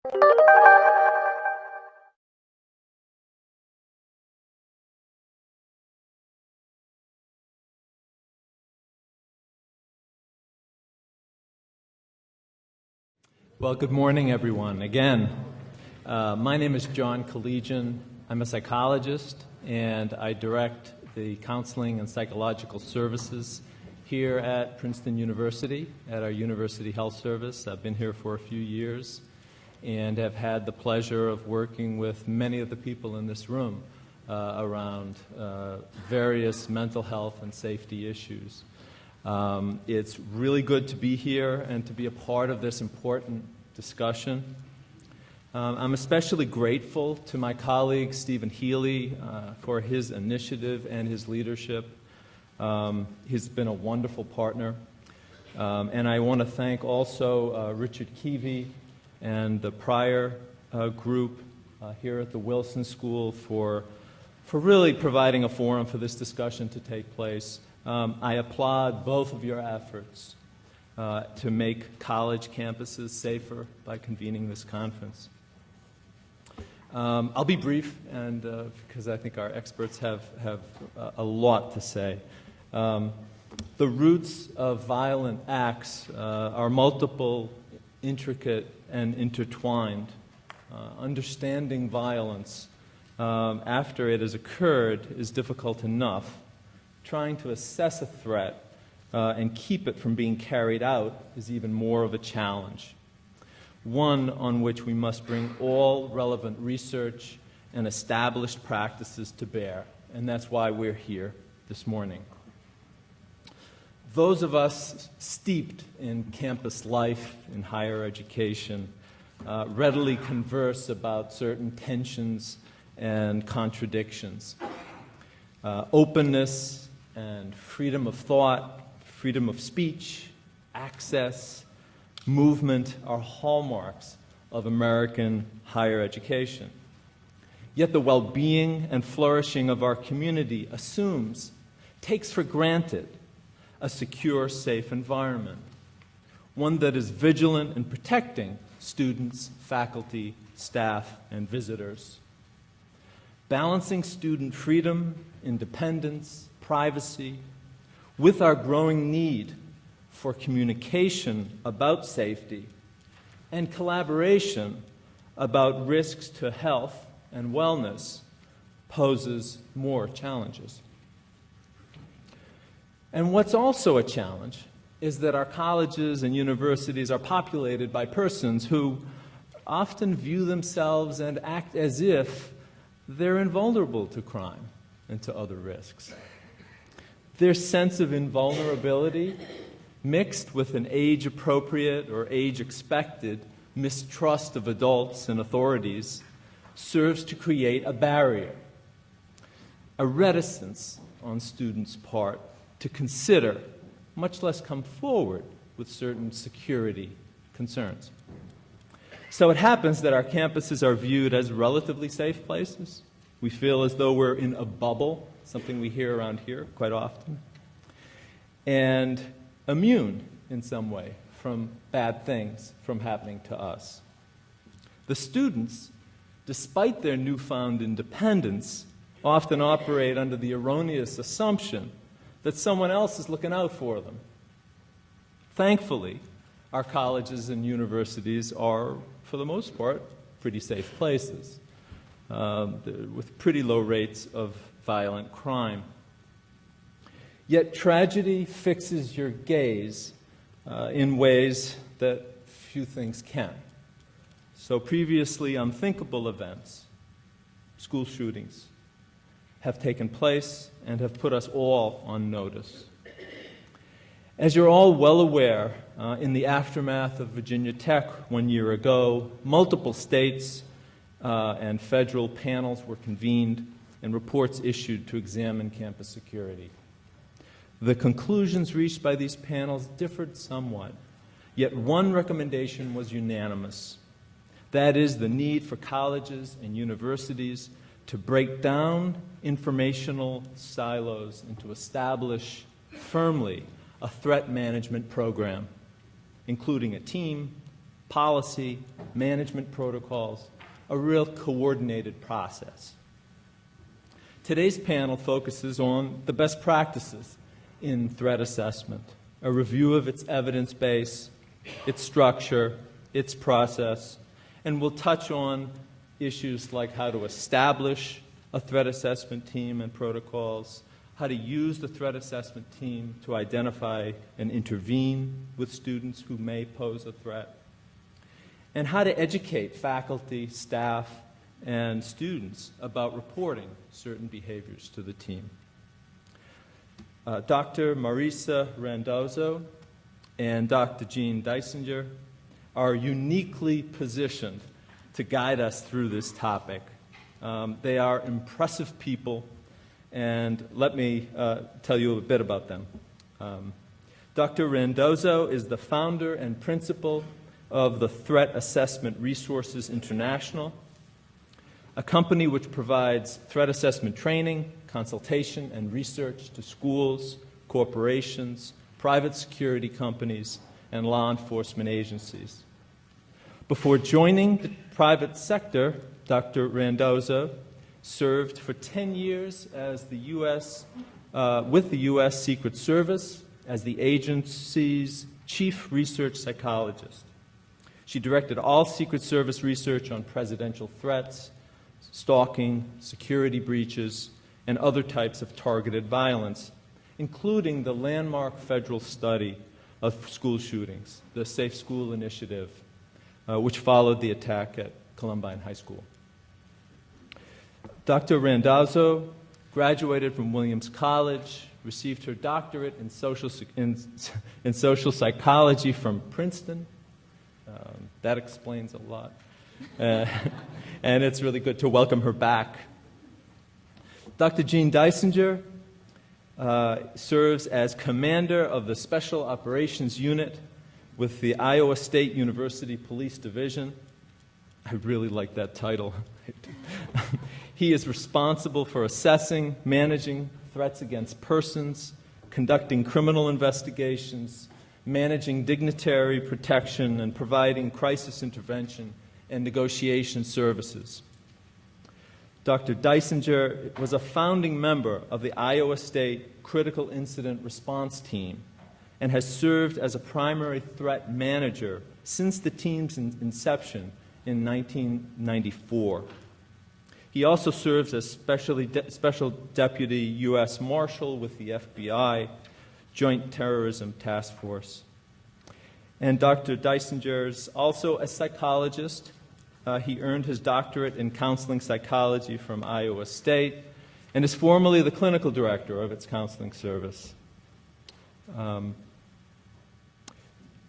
Well, good morning, everyone. Again, my name is John Collegian. I'm a psychologist, and I direct the counseling and psychological services here at Princeton University, at our University Health Service. I've been here for a few years and have had the pleasure of working with many of the people in this room around various mental health and safety issues. It's really good to be here and to be a part of this important discussion. I'm especially grateful to my colleague Stephen Healy for his initiative and his leadership. He's been a wonderful partner. And I want to thank also Richard Keevy and the prior group here at the Wilson School for really providing a forum for this discussion to take place. I applaud both of your efforts to make college campuses safer by convening this conference. I'll be brief, and because I think our experts have a lot to say. The roots of violent acts are multiple, intricate, and intertwined. Understanding violence after it has occurred is difficult enough. Trying to assess a threat and keep it from being carried out is even more of a challenge, one on which we must bring all relevant research and established practices to bear, and that's why we're here this morning. Those of us steeped in campus life, in higher education, readily converse about certain tensions and contradictions. Openness and freedom of thought, freedom of speech, access, movement are hallmarks of American higher education. Yet the well-being and flourishing of our community takes for granted a secure, safe environment, one that is vigilant in protecting students, faculty, staff, and visitors. Balancing student freedom, independence, privacy, with our growing need for communication about safety and collaboration about risks to health and wellness poses more challenges. And what's also a challenge is that our colleges and universities are populated by persons who often view themselves and act as if they're invulnerable to crime and to other risks. Their sense of invulnerability, mixed with an age-appropriate or age-expected mistrust of adults and authorities, serves to create a barrier, a reticence on students' part to consider, much less come forward with certain security concerns. So it happens that our campuses are viewed as relatively safe places. We feel as though we're in a bubble, something we hear around here quite often, and immune in some way from bad things from happening to us. The students, despite their newfound independence, often operate under the erroneous assumption that someone else is looking out for them. Thankfully, our colleges and universities are, for the most part, pretty safe places, with pretty low rates of violent crime. Yet tragedy fixes your gaze in ways that few things can. So previously unthinkable events, school shootings, have taken place and have put us all on notice. As you're all well aware, in the aftermath of Virginia Tech 1 year ago, multiple states and federal panels were convened and reports issued to examine campus security. The conclusions reached by these panels differed somewhat, yet one recommendation was unanimous. That is, the need for colleges and universities to break down informational silos and to establish firmly a threat management program, including a team, policy, management protocols, a real coordinated process. Today's panel focuses on the best practices in threat assessment, a review of its evidence base, its structure, its process, and we'll touch on issues like how to establish a threat assessment team and protocols, how to use the threat assessment team to identify and intervene with students who may pose a threat, and how to educate faculty, staff, and students about reporting certain behaviors to the team. Dr. Marisa Randazzo and Dr. Jean Deisinger are uniquely positioned to guide us through this topic. They are impressive people, and let me tell you a bit about them. Dr. Randazzo is the founder and principal of the Threat Assessment Resources International, a company which provides threat assessment training, consultation, and research to schools, corporations, private security companies, and law enforcement agencies. Before joining the private sector, Dr. Randazzo served for 10 years as with the U.S. Secret Service as the agency's chief research psychologist. She directed all Secret Service research on presidential threats, stalking, security breaches, and other types of targeted violence, including the landmark federal study of school shootings, the Safe School Initiative, which followed the attack at Columbine High School. Dr. Randazzo graduated from Williams College, received her doctorate in social psychology from Princeton. That explains a lot. And it's really good to welcome her back. Dr. Jean Deisinger serves as commander of the Special Operations Unit with the Iowa State University Police Division. I really like that title. He is responsible for assessing, managing threats against persons, conducting criminal investigations, managing dignitary protection, and providing crisis intervention and negotiation services. Dr. Deisinger was a founding member of the Iowa State Critical Incident Response Team and has served as a primary threat manager since the team's inception in 1994. He also serves as Special Deputy U.S. Marshal with the FBI Joint Terrorism Task Force. And Dr. Deisinger is also a psychologist. He earned his doctorate in counseling psychology from Iowa State and is formerly the clinical director of its counseling service.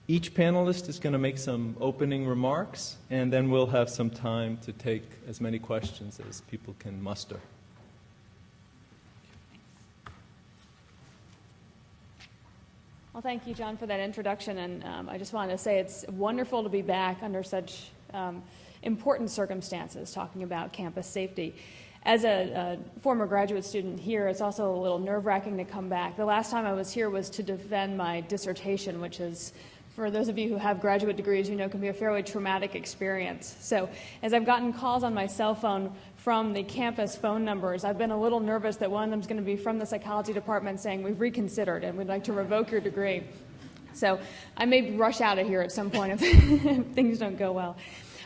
Each panelist is going to make some opening remarks, and then we'll have some time to take as many questions as people can muster. Well, thank you, John, for that introduction, and I just wanted to say it's wonderful to be back under such important circumstances talking about campus safety. As a former graduate student here, it's also a little nerve-wracking to come back. The last time I was here was to defend my dissertation, which is, for those of you who have graduate degrees, you know, can be a fairly traumatic experience. So as I've gotten calls on my cell phone from the campus phone numbers, I've been a little nervous that one of them is going to be from the psychology department saying, we've reconsidered and we'd like to revoke your degree. So I may rush out of here at some point if things don't go well.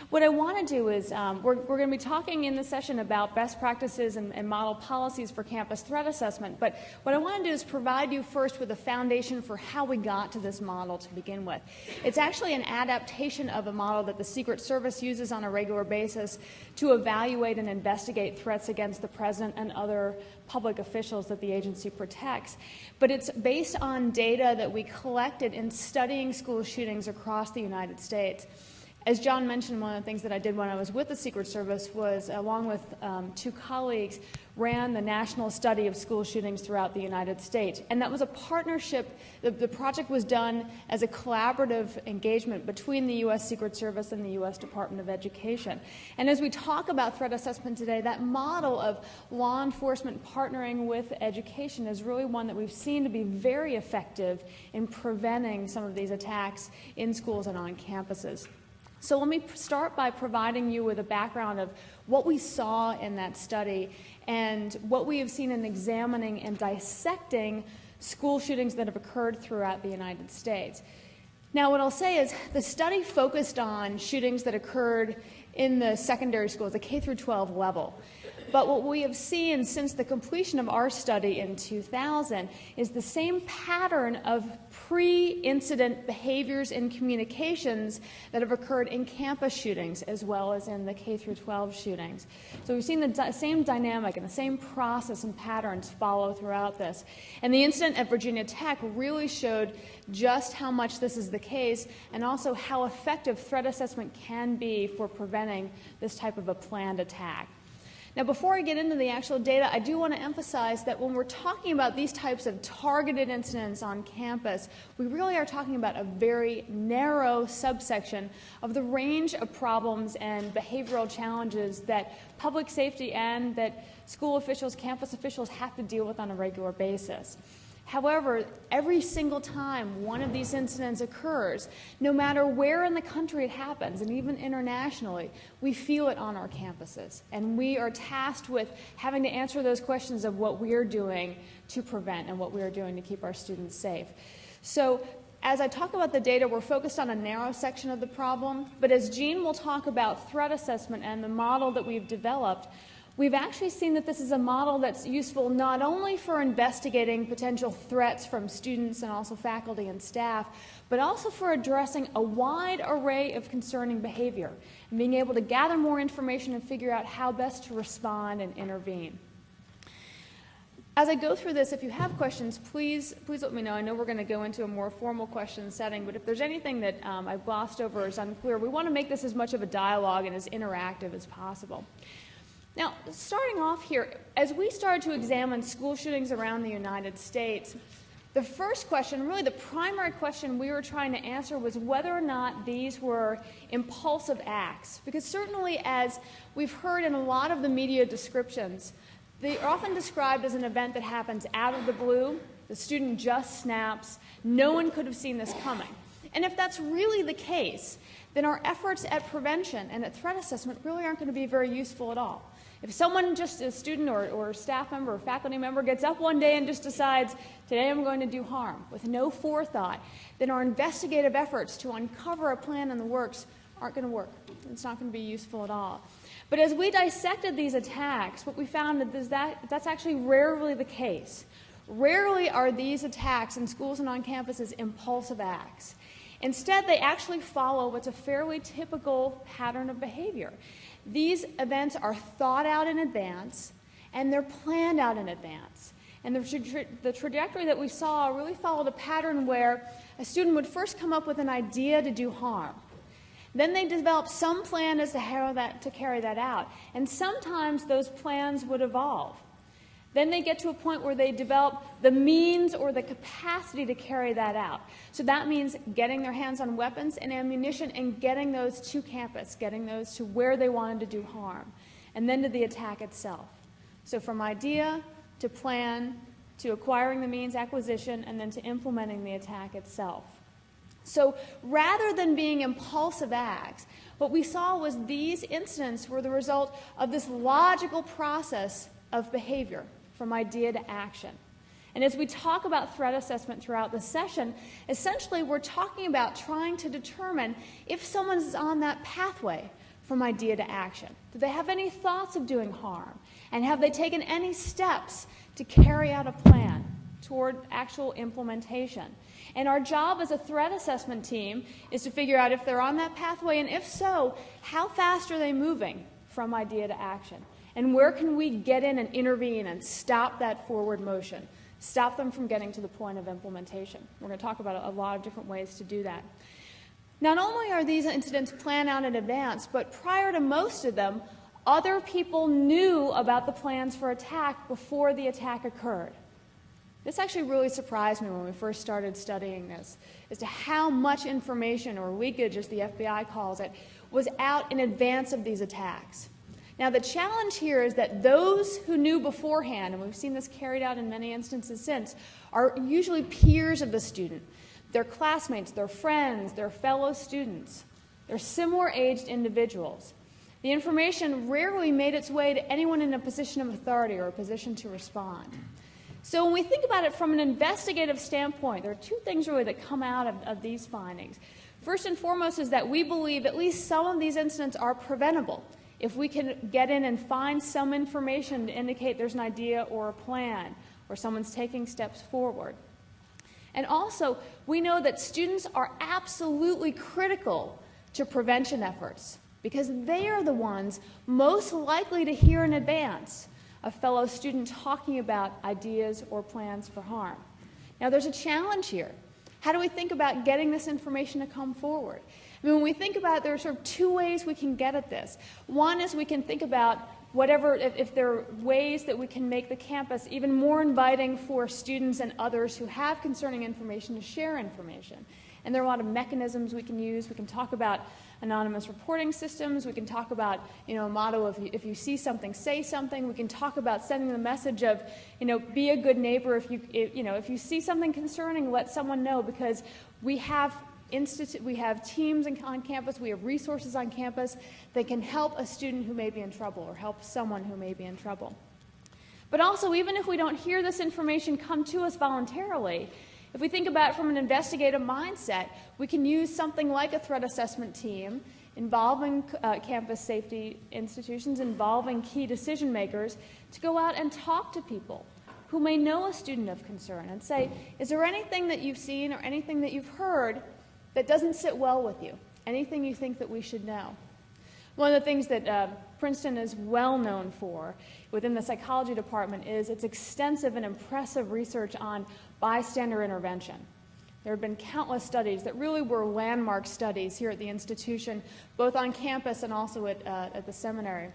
What I want to do is, we're going to be talking in this session about best practices and model policies for campus threat assessment, but what I want to do is provide you first with a foundation for how we got to this model to begin with. It's actually an adaptation of a model that the Secret Service uses on a regular basis to evaluate and investigate threats against the president and other public officials that the agency protects. But it's based on data that we collected in studying school shootings across the United States. As John mentioned, one of the things that I did when I was with the Secret Service was, along with two colleagues, ran the national study of school shootings throughout the United States. And that was a partnership. The project was done as a collaborative engagement between the U.S. Secret Service and the U.S. Department of Education. And as we talk about threat assessment today, that model of law enforcement partnering with education is really one that we've seen to be very effective in preventing some of these attacks in schools and on campuses. So let me start by providing you with a background of what we saw in that study and what we have seen in examining and dissecting school shootings that have occurred throughout the United States. Now, what I'll say is the study focused on shootings that occurred in the secondary schools, the K through 12 level. But what we have seen since the completion of our study in 2000 is the same pattern of pre-incident behaviors and communications that have occurred in campus shootings as well as in the K through 12 shootings. So we've seen the same dynamic and the same process and patterns follow throughout this. And the incident at Virginia Tech really showed just how much this is the case and also how effective threat assessment can be for preventing this type of a planned attack. Now, before I get into the actual data, I do want to emphasize that when we're talking about these types of targeted incidents on campus, we really are talking about a very narrow subsection of the range of problems and behavioral challenges that public safety and that school officials, campus officials have to deal with on a regular basis. However, every single time one of these incidents occurs, no matter where in the country it happens, and even internationally, we feel it on our campuses. And we are tasked with having to answer those questions of what we are doing to prevent and what we are doing to keep our students safe. So as I talk about the data, we're focused on a narrow section of the problem, but as Jean will talk about threat assessment and the model that we've developed, we've actually seen that this is a model that's useful not only for investigating potential threats from students and also faculty and staff, but also for addressing a wide array of concerning behavior and being able to gather more information and figure out how best to respond and intervene. As I go through this, if you have questions, please let me know. I know we're going to go into a more formal question setting, but if there's anything that I've glossed over or is unclear, we want to make this as much of a dialogue and as interactive as possible. Now, starting off here, as we started to examine school shootings around the United States, the first question, really the primary question we were trying to answer was whether or not these were impulsive acts. Because certainly, as we've heard in a lot of the media descriptions, they are often described as an event that happens out of the blue, the student just snaps, no one could have seen this coming. And if that's really the case, then our efforts at prevention and at threat assessment really aren't going to be very useful at all. If someone, just a student or staff member or faculty member, gets up one day and just decides, today I'm going to do harm, with no forethought, then our investigative efforts to uncover a plan in the works aren't going to work. It's not going to be useful at all. But as we dissected these attacks, what we found is that that's actually rarely the case. Rarely are these attacks in schools and on campuses impulsive acts. Instead, they actually follow what's a fairly typical pattern of behavior. These events are thought out in advance, and they're planned out in advance. And the trajectory that we saw really followed a pattern where a student would first come up with an idea to do harm. Then they develop some plan as to carry that out. And sometimes those plans would evolve. Then they get to a point where they develop the means or the capacity to carry that out. So that means getting their hands on weapons and ammunition and getting those to campus, getting those to where they wanted to do harm, and then to the attack itself. So from idea to plan to acquiring the means acquisition and then to implementing the attack itself. So rather than being impulsive acts, what we saw was these incidents were the result of this logical process of behavior, from idea to action. And as we talk about threat assessment throughout the session, essentially we're talking about trying to determine if someone is on that pathway from idea to action. Do they have any thoughts of doing harm? And have they taken any steps to carry out a plan toward actual implementation? And our job as a threat assessment team is to figure out if they're on that pathway, and if so, how fast are they moving from idea to action? And where can we get in and intervene and stop that forward motion, stop them from getting to the point of implementation? We're going to talk about a lot of different ways to do that. Not only are these incidents planned out in advance, but prior to most of them, other people knew about the plans for attack before the attack occurred. This actually really surprised me when we first started studying this, as to how much information, or leakage as the FBI calls it, was out in advance of these attacks. Now, the challenge here is that those who knew beforehand, and we've seen this carried out in many instances since, are usually peers of the student, their classmates, their friends, their fellow students. They're similar-aged individuals. The information rarely made its way to anyone in a position of authority or a position to respond. So when we think about it from an investigative standpoint, there are two things really that come out of these findings. First and foremost is that we believe at least some of these incidents are preventable. If we can get in and find some information to indicate there's an idea or a plan, or someone's taking steps forward. And also, we know that students are absolutely critical to prevention efforts because they are the ones most likely to hear in advance a fellow student talking about ideas or plans for harm. Now, there's a challenge here. How do we think about getting this information to come forward? I mean, when we think about it, there are sort of two ways we can get at this. One is we can think about if there are ways that we can make the campus even more inviting for students and others who have concerning information to share information. And there are a lot of mechanisms we can use. We can talk about anonymous reporting systems. We can talk about, a motto of if you see something, say something. We can talk about sending the message of, be a good neighbor. If you see something concerning, let someone know, because we have teams on campus, we have resources on campus that can help a student who may be in trouble or help someone who may be in trouble. But also, even if we don't hear this information come to us voluntarily, if we think about it from an investigative mindset, we can use something like a threat assessment team involving campus safety institutions, involving key decision makers, to go out and talk to people who may know a student of concern and say, is there anything that you've seen or anything that you've heard that doesn't sit well with you? Anything you think that we should know? One of the things that Princeton is well known for within the psychology department is its extensive and impressive research on bystander intervention. There have been countless studies that really were landmark studies here at the institution, both on campus and also at the seminary.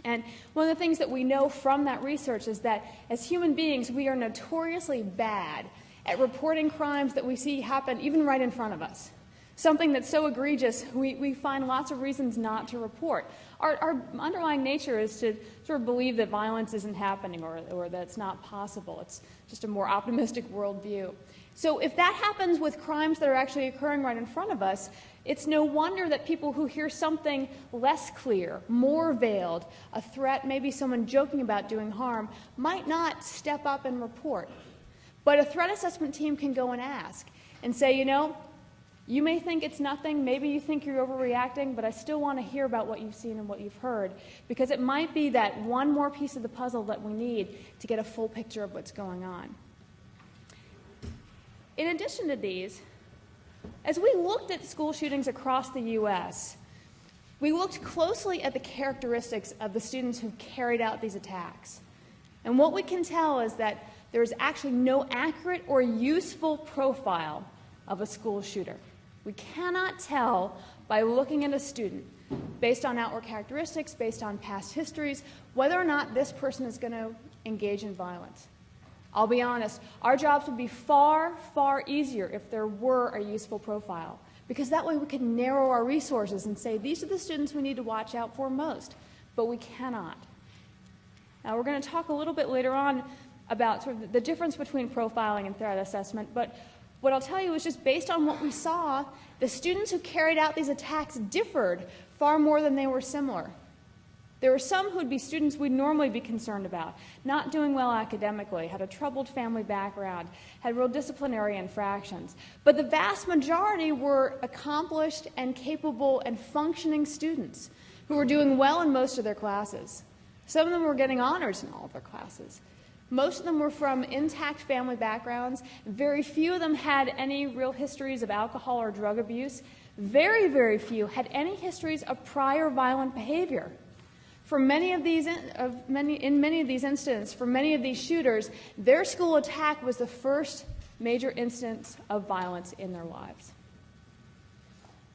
And one of the things that we know from that research is that as human beings, we are notoriously bad at reporting crimes that we see happen even right in front of us. Something that's so egregious, we find lots of reasons not to report. Our underlying nature is to sort of believe that violence isn't happening or that it's not possible. It's just a more optimistic worldview. So if that happens with crimes that are actually occurring right in front of us, it's no wonder that people who hear something less clear, more veiled, a threat, maybe someone joking about doing harm, might not step up and report. But a threat assessment team can go and ask and say, you may think it's nothing, maybe you think you're overreacting, but I still want to hear about what you've seen and what you've heard, because it might be that one more piece of the puzzle that we need to get a full picture of what's going on. In addition to these, as we looked at school shootings across the U.S., we looked closely at the characteristics of the students who carried out these attacks. And what we can tell is that there is actually no accurate or useful profile of a school shooter. We cannot tell by looking at a student, based on outward characteristics, based on past histories, whether or not this person is going to engage in violence. I'll be honest, our jobs would be far, far easier if there were a useful profile, because that way we could narrow our resources and say, these are the students we need to watch out for most, but we cannot. Now, we're going to talk a little bit later on about sort of the difference between profiling and threat assessment, but what I'll tell you is just based on what we saw, the students who carried out these attacks differed far more than they were similar. There were some who would be students we'd normally be concerned about, not doing well academically, had a troubled family background, had real disciplinary infractions. But the vast majority were accomplished and capable and functioning students who were doing well in most of their classes. Some of them were getting honors in all of their classes. Most of them were from intact family backgrounds. Very few of them had any real histories of alcohol or drug abuse. Very, very few had any histories of prior violent behavior. For in many of these incidents, for many of these shooters, their school attack was the first major instance of violence in their lives.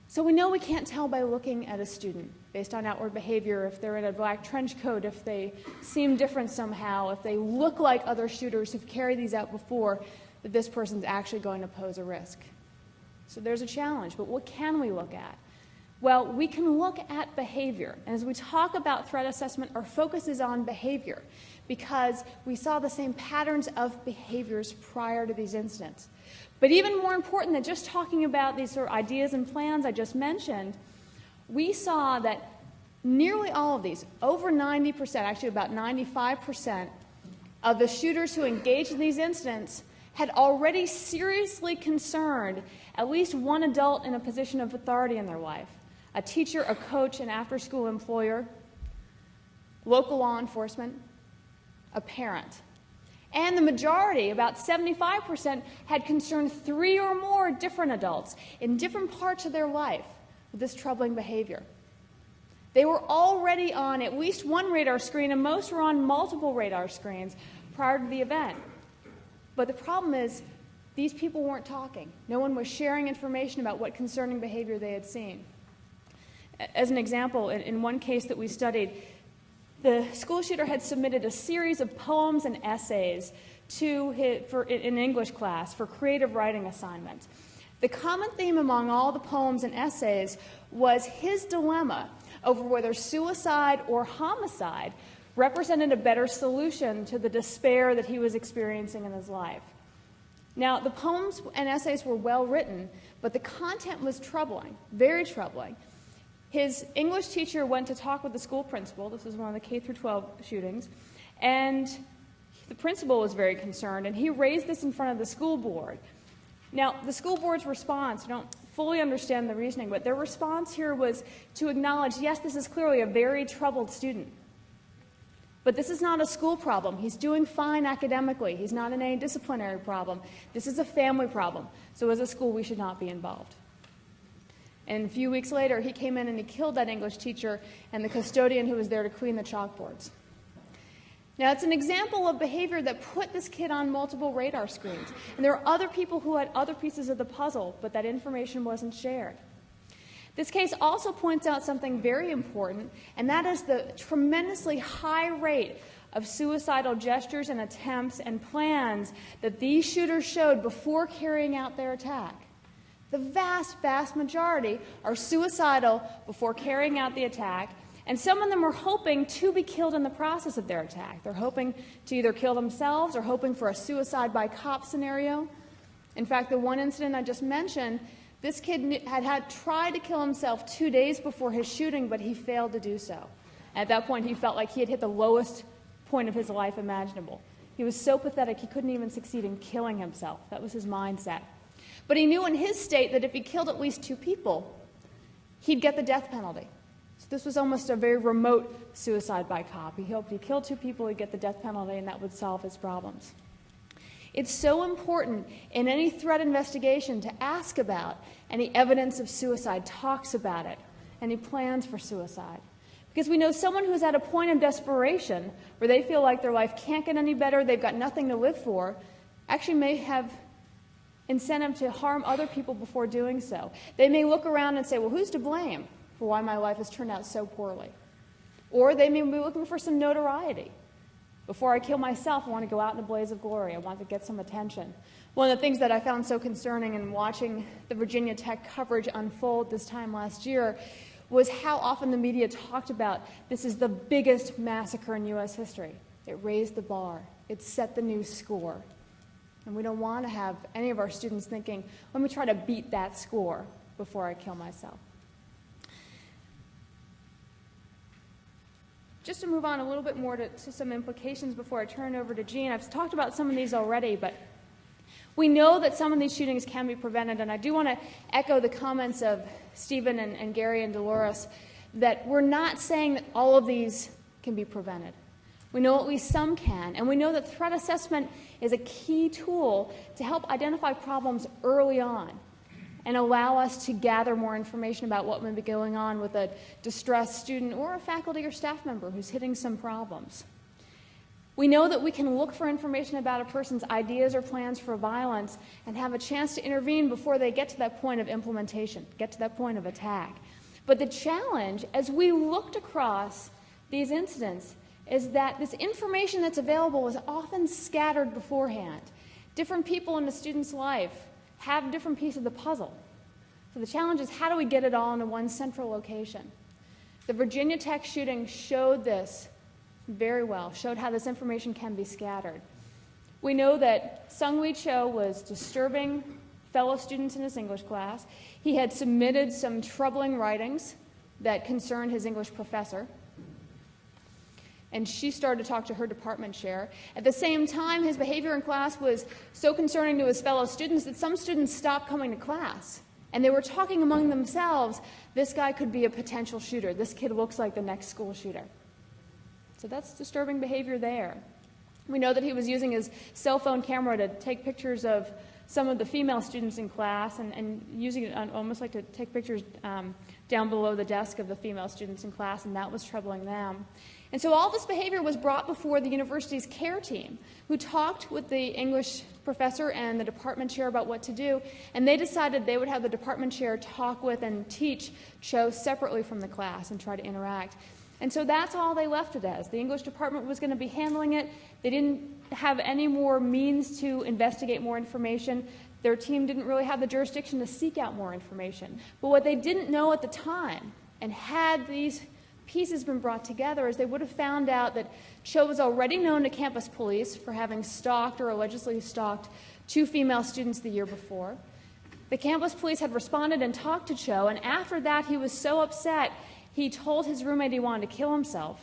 So we know we can't tell by looking at a student based on outward behavior, if they're in a black trench coat, if they seem different somehow, if they look like other shooters who've carried these out before, that this person's actually going to pose a risk. So there's a challenge, but what can we look at? Well, we can look at behavior. And as we talk about threat assessment, our focus is on behavior because we saw the same patterns of behaviors prior to these incidents. But even more important than just talking about these sort of ideas and plans I just mentioned, we saw that nearly all of these, over 90%, actually about 95% of the shooters who engaged in these incidents had already seriously concerned at least one adult in a position of authority in their life: a teacher, a coach, an after-school employer, local law enforcement, a parent. And the majority, about 75%, had concerned 3 or more different adults in different parts of their life with this troubling behavior. They were already on at least one radar screen, and most were on multiple radar screens prior to the event. But the problem is, these people weren't talking. No one was sharing information about what concerning behavior they had seen. As an example, in one case that we studied, the school shooter had submitted a series of poems and essays in English class for creative writing assignments. The common theme among all the poems and essays was his dilemma over whether suicide or homicide represented a better solution to the despair that he was experiencing in his life. Now, the poems and essays were well written, but the content was troubling, very troubling. His English teacher went to talk with the school principal. This was one of the K-12 shootings. And the principal was very concerned, and he raised this in front of the school board. Now, the school board's response, I don't fully understand the reasoning, but their response here was to acknowledge, yes, this is clearly a very troubled student. But this is not a school problem. He's doing fine academically. He's not in any disciplinary problem. This is a family problem. So as a school, we should not be involved. And a few weeks later, he came in and he killed that English teacher and the custodian who was there to clean the chalkboards. Now, it's an example of behavior that put this kid on multiple radar screens. And there are other people who had other pieces of the puzzle, but that information wasn't shared. This case also points out something very important, and that is the tremendously high rate of suicidal gestures and attempts and plans that these shooters showed before carrying out their attack. The vast, vast majority are suicidal before carrying out the attack, and some of them are hoping to be killed in the process of their attack. They're hoping to either kill themselves or hoping for a suicide by cop scenario. In fact, the one incident I just mentioned, this kid had tried to kill himself 2 days before his shooting, but he failed to do so. At that point, he felt like he had hit the lowest point of his life imaginable. He was so pathetic, he couldn't even succeed in killing himself. That was his mindset. But he knew in his state that if he killed at least 2 people, he'd get the death penalty. So this was almost a very remote suicide by cop. He hoped he killed 2 people, he'd get the death penalty, and that would solve his problems. It's so important in any threat investigation to ask about any evidence of suicide, talks about it, any plans for suicide. Because we know someone who's at a point of desperation where they feel like their life can't get any better, they've got nothing to live for, actually may have incentive to harm other people before doing so. They may look around and say, well, who's to blame for why my life has turned out so poorly? Or they may be looking for some notoriety. Before I kill myself, I want to go out in a blaze of glory. I want to get some attention. One of the things that I found so concerning in watching the Virginia Tech coverage unfold this time last year was how often the media talked about this is the biggest massacre in U.S. history. It raised the bar. It set the new score. And we don't want to have any of our students thinking, let me try to beat that score before I kill myself. Just to move on a little bit more to some implications before I turn it over to Jean, I've talked about some of these already, but we know that some of these shootings can be prevented, and I do want to echo the comments of Stephen and Gary and Dolores that we're not saying that all of these can be prevented. We know at least some can, and we know that threat assessment is a key tool to help identify problems early on and allow us to gather more information about what may be going on with a distressed student or a faculty or staff member who's hitting some problems. We know that we can look for information about a person's ideas or plans for violence and have a chance to intervene before they get to that point of implementation, get to that point of attack. But the challenge, as we looked across these incidents, is that this information that's available is often scattered beforehand. Different people in a student's life have different pieces of the puzzle. So the challenge is, how do we get it all into one central location? The Virginia Tech shooting showed this very well, showed how this information can be scattered. We know that Sung-Wee Cho was disturbing fellow students in his English class. He had submitted some troubling writings that concerned his English professor. And she started to talk to her department chair. At the same time, his behavior in class was so concerning to his fellow students that some students stopped coming to class. And they were talking among themselves, this guy could be a potential shooter. This kid looks like the next school shooter. So that's disturbing behavior there. We know that he was using his cell phone camera to take pictures of some of the female students in class and using it almost like to take pictures down below the desk of the female students in class, and that was troubling them. And so all this behavior was brought before the university's care team, who talked with the English professor and the department chair about what to do, and they decided they would have the department chair talk with and teach Cho separately from the class and try to interact. And so that's all they left it as. The English department was going to be handling it. They didn't have any more means to investigate more information. Their team didn't really have the jurisdiction to seek out more information. But what they didn't know at the time, and had these pieces been brought together, is they would have found out that Cho was already known to campus police for having stalked or allegedly stalked 2 female students the year before. The campus police had responded and talked to Cho, and after that he was so upset he told his roommate he wanted to kill himself.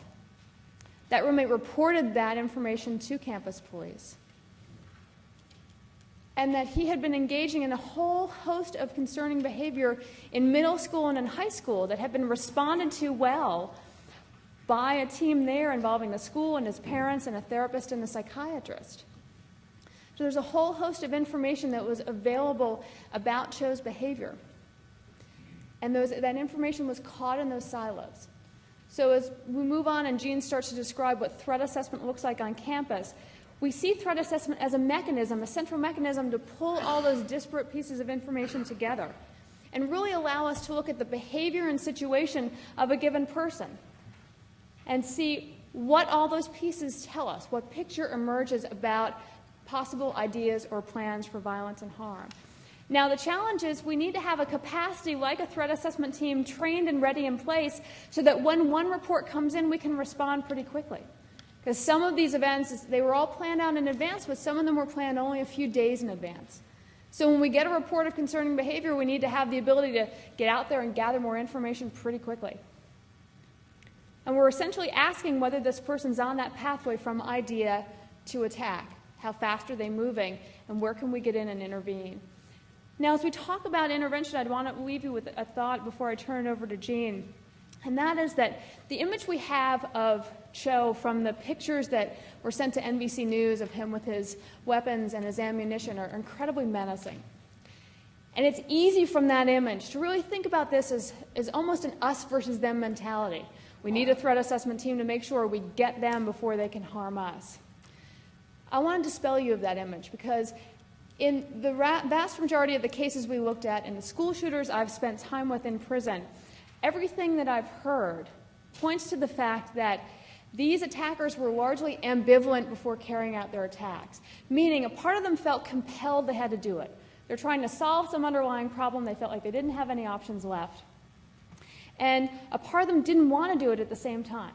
That roommate reported that information to campus police. And that he had been engaging in a whole host of concerning behavior in middle school and in high school that had been responded to well by a team there involving the school and his parents and a therapist and a psychiatrist. So there's a whole host of information that was available about Cho's behavior. And that information was caught in those silos. So as we move on and Jean starts to describe what threat assessment looks like on campus, we see threat assessment as a mechanism, a central mechanism to pull all those disparate pieces of information together and really allow us to look at the behavior and situation of a given person and see what all those pieces tell us, what picture emerges about possible ideas or plans for violence and harm. Now, the challenge is we need to have a capacity like a threat assessment team trained and ready in place so that when one report comes in, we can respond pretty quickly. Because some of these events, they were all planned out in advance, but some of them were planned only a few days in advance. So when we get a report of concerning behavior, we need to have the ability to get out there and gather more information pretty quickly. And we're essentially asking whether this person's on that pathway from idea to attack. How fast are they moving, and where can we get in and intervene? Now, as we talk about intervention, I'd want to leave you with a thought before I turn it over to Jean. And that is that the image we have of Cho from the pictures that were sent to NBC News of him with his weapons and his ammunition are incredibly menacing. And it's easy from that image to really think about this as almost an us versus them mentality. We need a threat assessment team to make sure we get them before they can harm us. I want to dispel you of that image because in the vast majority of the cases we looked at and the school shooters I've spent time with in prison, everything that I've heard points to the fact that these attackers were largely ambivalent before carrying out their attacks, meaning a part of them felt compelled they had to do it. They're trying to solve some underlying problem. They felt like they didn't have any options left. And a part of them didn't want to do it at the same time.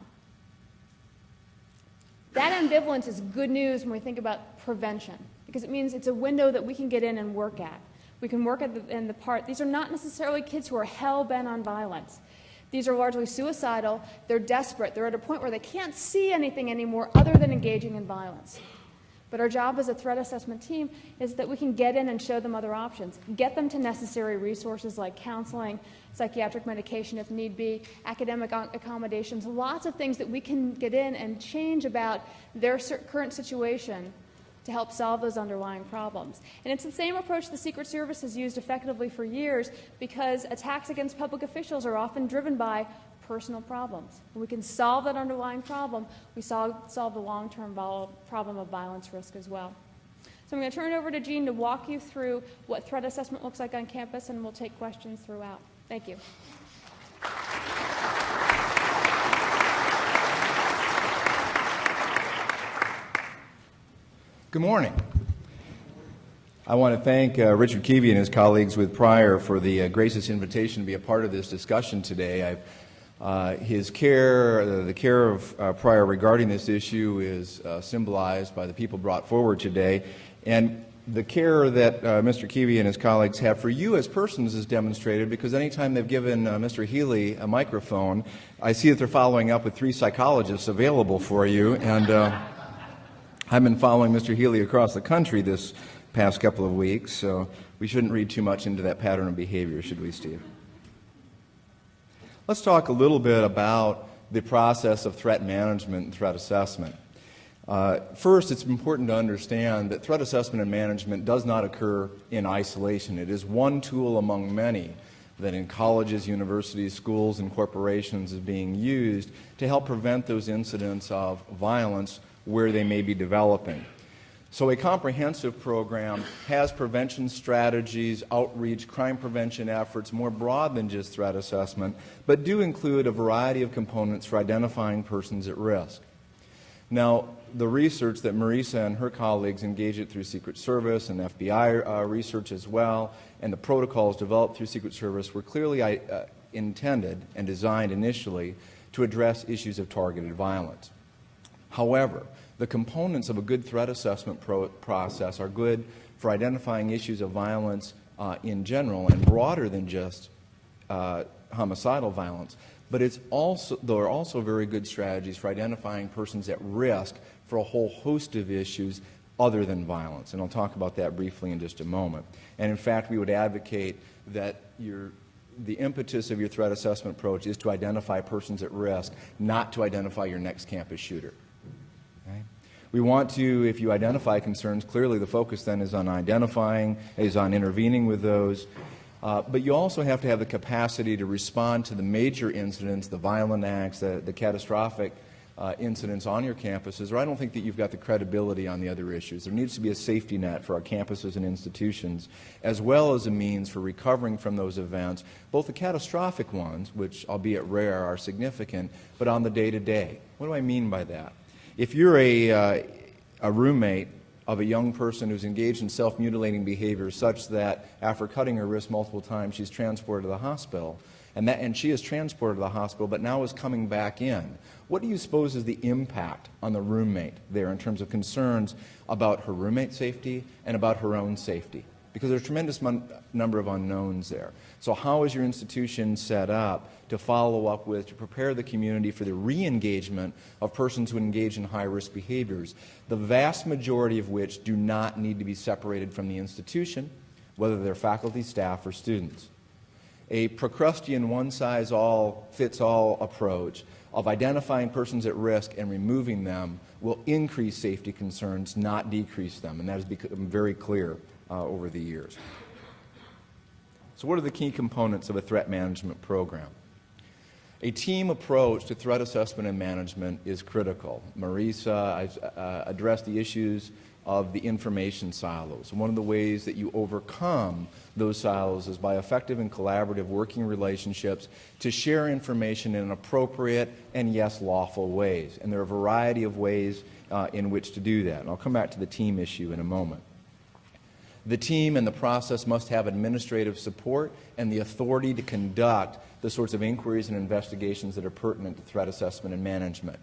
That ambivalence is good news when we think about prevention, because it means it's a window that we can get in and work at. We can work at in the part. These are not necessarily kids who are hell-bent on violence. These are largely suicidal. They're desperate. They're at a point where they can't see anything anymore other than engaging in violence. But our job as a threat assessment team is that we can get in and show them other options, get them to necessary resources like counseling, psychiatric medication if need be, academic accommodations, lots of things that we can get in and change about their current situation to help solve those underlying problems. And it's the same approach the Secret Service has used effectively for years because attacks against public officials are often driven by personal problems. When we can solve that underlying problem, we solve the long-term problem of violence risk as well. So I'm going to turn it over to Jean to walk you through what threat assessment looks like on campus, and we'll take questions throughout. Thank you. Good morning. I want to thank Richard Keevy and his colleagues with Pryor for the gracious invitation to be a part of this discussion today. His care, the care of Pryor regarding this issue is symbolized by the people brought forward today. And The care that Mr. Keevy and his colleagues have for you as persons is demonstrated because anytime they've given Mr. Healy a microphone, I see that they're following up with 3 psychologists available for you. And I've been following Mr. Healy across the country this past couple of weeks, so we shouldn't read too much into that pattern of behavior, should we, Steve? Let's talk a little bit about the process of threat management and threat assessment. First, it's important to understand that threat assessment and management does not occur in isolation. It is one tool among many that in colleges, universities, schools, and corporations is being used to help prevent those incidents of violence where they may be developing. So a comprehensive program has prevention strategies, outreach, crime prevention efforts, more broad than just threat assessment, but do include a variety of components for identifying persons at risk. Now, the research that Marisa and her colleagues engage it through Secret Service and FBI research as well, and the protocols developed through Secret Service were clearly intended and designed initially to address issues of targeted violence. However, the components of a good threat assessment process are good for identifying issues of violence in general and broader than just homicidal violence. But there are also very good strategies for identifying persons at risk for a whole host of issues other than violence. And I'll talk about that briefly in just a moment. And in fact, we would advocate that the impetus of your threat assessment approach is to identify persons at risk, not to identify your next campus shooter. Okay? We want to, if you identify concerns, clearly the focus then is on intervening with those. But you also have to have the capacity to respond to the major incidents, the violent acts, the catastrophic incidents on your campuses, or I don't think that you've got the credibility on the other issues. There needs to be a safety net for our campuses and institutions, as well as a means for recovering from those events, both the catastrophic ones, which, albeit rare, are significant, but on the day-to-day. What do I mean by that? If you're a roommate of a young person who's engaged in self-mutilating behavior such that after cutting her wrist multiple times, she's transported to the hospital, and she is transported to the hospital but now is coming back in, what do you suppose is the impact on the roommate there in terms of concerns about her roommate's safety and about her own safety? Because there's a tremendous number of unknowns there. So how is your institution set up to follow up with, to prepare the community for the re-engagement of persons who engage in high-risk behaviors, the vast majority of which do not need to be separated from the institution, whether they're faculty, staff, or students? A Procrustean one-size-fits-all approach of identifying persons at risk and removing them will increase safety concerns, not decrease them, and that has become very clear over the years. So what are the key components of a threat management program? A team approach to threat assessment and management is critical. Marisa addressed the issues of the information silos. One of the ways that you overcome those silos is by effective and collaborative working relationships to share information in appropriate and, yes, lawful ways. And there are a variety of ways in which to do that. And I'll come back to the team issue in a moment. The team and the process must have administrative support and the authority to conduct the sorts of inquiries and investigations that are pertinent to threat assessment and management.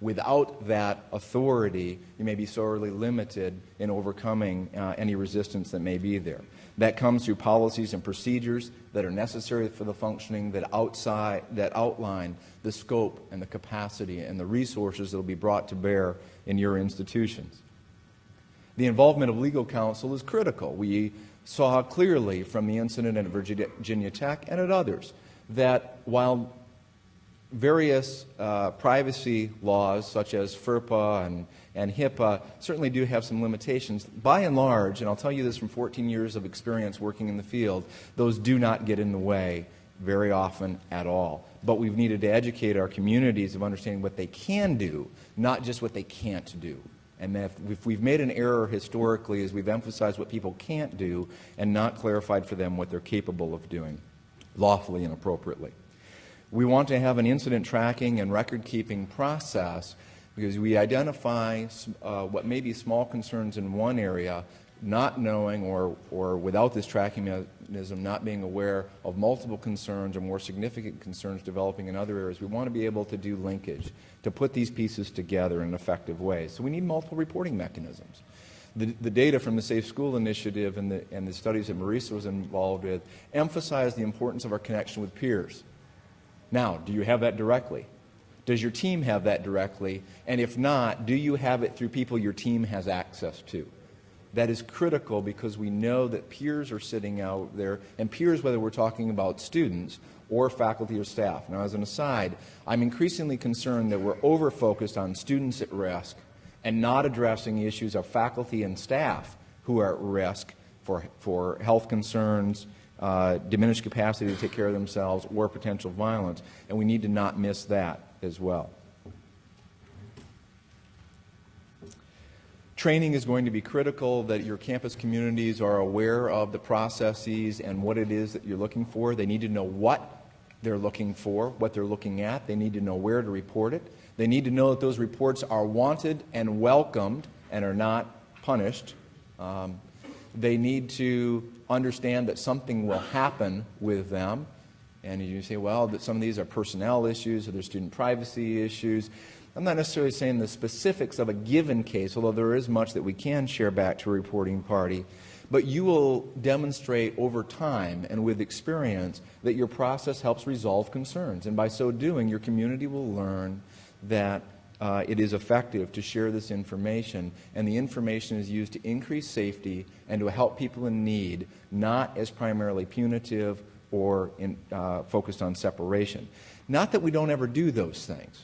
Without that authority, you may be sorely limited in overcoming any resistance that may be there. That comes through policies and procedures that are necessary for the functioning, that outline the scope and the capacity and the resources that will be brought to bear in your institutions. The involvement of legal counsel is critical. We saw clearly from the incident at Virginia Tech and at others that while various privacy laws such as FERPA and HIPAA certainly do have some limitations, by and large, and I'll tell you this from 14 years of experience working in the field, those do not get in the way very often at all. But we've needed to educate our communities of understanding what they can do, not just what they can't do. And if we've made an error historically is we've emphasized what people can't do and not clarified for them what they're capable of doing lawfully and appropriately. We want to have an incident tracking and record-keeping process because we identify what may be small concerns in one area, not knowing or without this tracking mechanism, not being aware of multiple concerns or more significant concerns developing in other areas. We want to be able to do linkage, to put these pieces together in an effective way. So we need multiple reporting mechanisms. The data from the Safe School Initiative and the studies that Marisa was involved with emphasize the importance of our connection with peers. Now, do you have that directly? Does your team have that directly? And if not, do you have it through people your team has access to? That is critical because we know that peers are sitting out there, and peers, whether we're talking about students or faculty or staff. Now, as an aside, I'm increasingly concerned that we're over-focused on students at risk and not addressing the issues of faculty and staff who are at risk for health concerns, diminished capacity to take care of themselves, or potential violence. And we need to not miss that as well. Training is going to be critical, that your campus communities are aware of the processes and what it is that you're looking for. They need to know what they're looking for, what they're looking at. They need to know where to report it. They need to know that those reports are wanted and welcomed and are not punished. They need to understand that something will happen with them. And you say, well, that some of these are personnel issues or they're student privacy issues. I'm not necessarily saying the specifics of a given case, although there is much that we can share back to a reporting party. But you will demonstrate over time and with experience that your process helps resolve concerns. And by so doing, your community will learn that it is effective to share this information, and the information is used to increase safety and to help people in need, not as primarily punitive or focused on separation. Not that we don't ever do those things.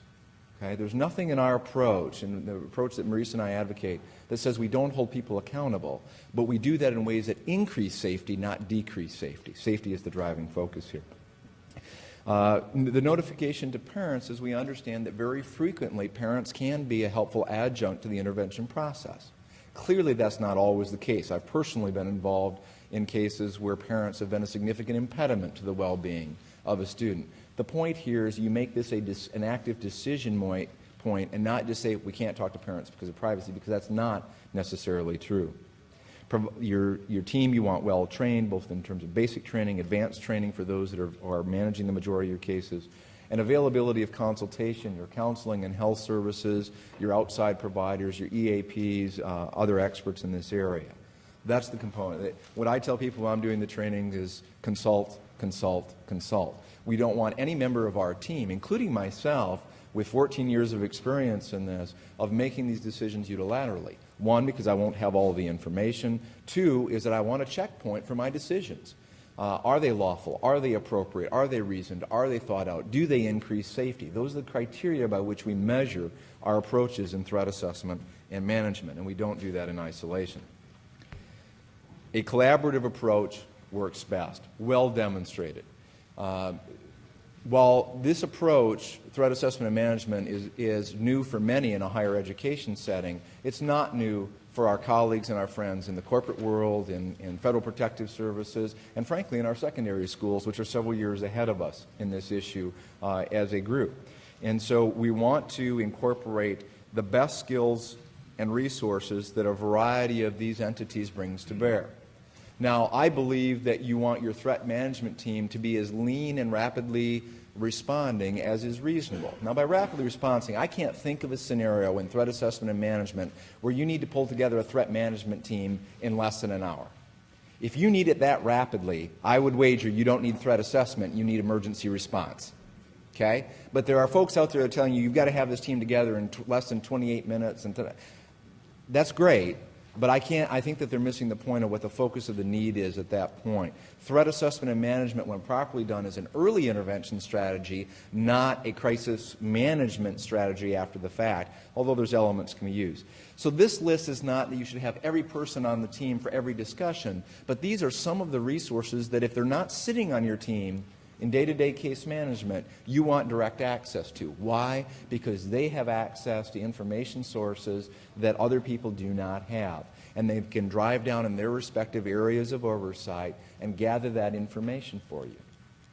Okay? There's nothing in our approach, and the approach that Marisa and I advocate, that says we don't hold people accountable, but we do that in ways that increase safety, not decrease safety. Safety is the driving focus here. The notification to parents is we understand that very frequently parents can be a helpful adjunct to the intervention process. Clearly that's not always the case. I've personally been involved in cases where parents have been a significant impediment to the well-being of a student. The point here is you make this an active decision point and not just say we can't talk to parents because of privacy, because that's not necessarily true. Your team, you want well trained, both in terms of basic training, advanced training for those that are managing the majority of your cases, and availability of consultation, your counseling and health services, your outside providers, your EAPs, other experts in this area. That's the component. What I tell people when I'm doing the training is consult, consult, consult. We don't want any member of our team, including myself, with 14 years of experience in this, of making these decisions unilaterally. One, because I won't have all the information. Two, is that I want a checkpoint for my decisions. Are they lawful? Are they appropriate? Are they reasoned? Are they thought out? Do they increase safety? Those are the criteria by which we measure our approaches in threat assessment and management, and we don't do that in isolation. A collaborative approach works best, well demonstrated. While this approach, threat assessment and management, is new for many in a higher education setting, it's not new for our colleagues and our friends in the corporate world, in federal protective services, and frankly in our secondary schools, which are several years ahead of us in this issue as a group. And so we want to incorporate the best skills and resources that a variety of these entities brings to bear. Now, I believe that you want your threat management team to be as lean and rapidly responding as is reasonable. Now, by rapidly responding, I can't think of a scenario in threat assessment and management where you need to pull together a threat management team in less than an hour. If you need it that rapidly, I would wager you don't need threat assessment, you need emergency response. Okay? But there are folks out there that are telling you you've got to have this team together in less than 28 minutes. And that's great. But I think that they're missing the point of what the focus of the need is at that point. Threat assessment and management, when properly done, is an early intervention strategy, not a crisis management strategy after the fact, although there's elements can be used. So this list is not that you should have every person on the team for every discussion, but these are some of the resources that if they're not sitting on your team in day-to-day case management, you want direct access to. Why? Because they have access to information sources that other people do not have. And they can drive down in their respective areas of oversight and gather that information for you.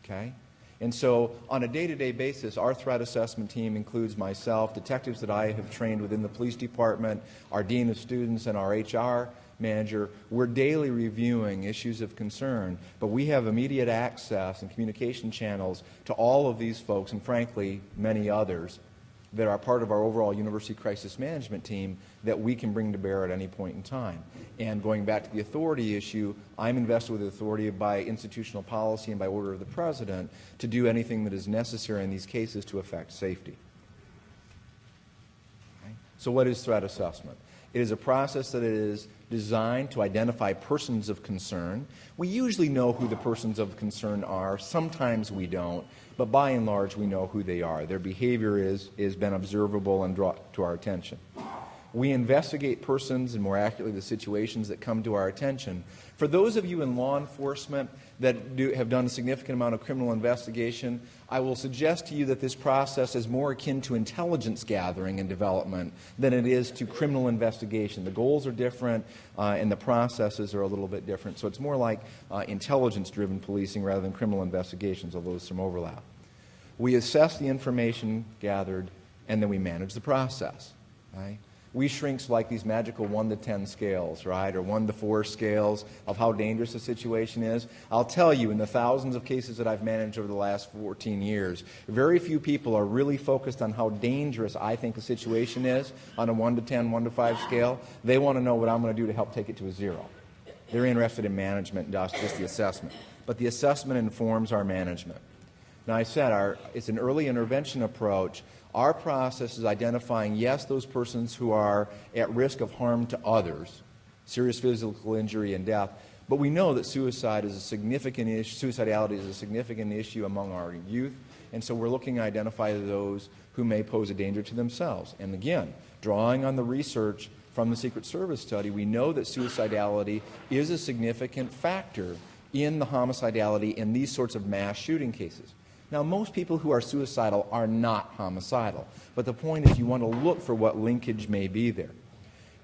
Okay? And so on a day-to-day basis, our threat assessment team includes myself, detectives that I have trained within the police department, our dean of students, and our HR manager. We're daily reviewing issues of concern, but we have immediate access and communication channels to all of these folks, and frankly, many others, that are part of our overall university crisis management team that we can bring to bear at any point in time. And going back to the authority issue, I'm invested with authority by institutional policy and by order of the President to do anything that is necessary in these cases to affect safety. Okay. So what is threat assessment? It is a process that is designed to identify persons of concern. We usually know who the persons of concern are. Sometimes we don't, but by and large we know who they are. Their behavior has been observable and brought to our attention. We investigate persons and more accurately the situations that come to our attention. For those of you in law enforcement that have done a significant amount of criminal investigation, I will suggest to you that this process is more akin to intelligence gathering and development than it is to criminal investigation. The goals are different and the processes are a little bit different. So it's more like intelligence-driven policing rather than criminal investigations, although there's some overlap. We assess the information gathered and then we manage the process. Right? We shrink like these magical 1 to 10 scales, right, or 1 to 4 scales of how dangerous a situation is. I'll tell you, in the thousands of cases that I've managed over the last 14 years, very few people are really focused on how dangerous I think a situation is on a 1 to 10, 1 to 5 scale. They want to know what I'm going to do to help take it to a 0. They're interested in management, not just the assessment. But the assessment informs our management. Now, I said it's an early intervention approach. Our process is identifying, yes, those persons who are at risk of harm to others, serious physical injury and death, but we know that suicide is a significant issue, suicidality is a significant issue among our youth, and so we're looking to identify those who may pose a danger to themselves. And again, drawing on the research from the Secret Service study, we know that suicidality is a significant factor in the homicidality in these sorts of mass shooting cases. Now, most people who are suicidal are not homicidal, but the point is you want to look for what linkage may be there.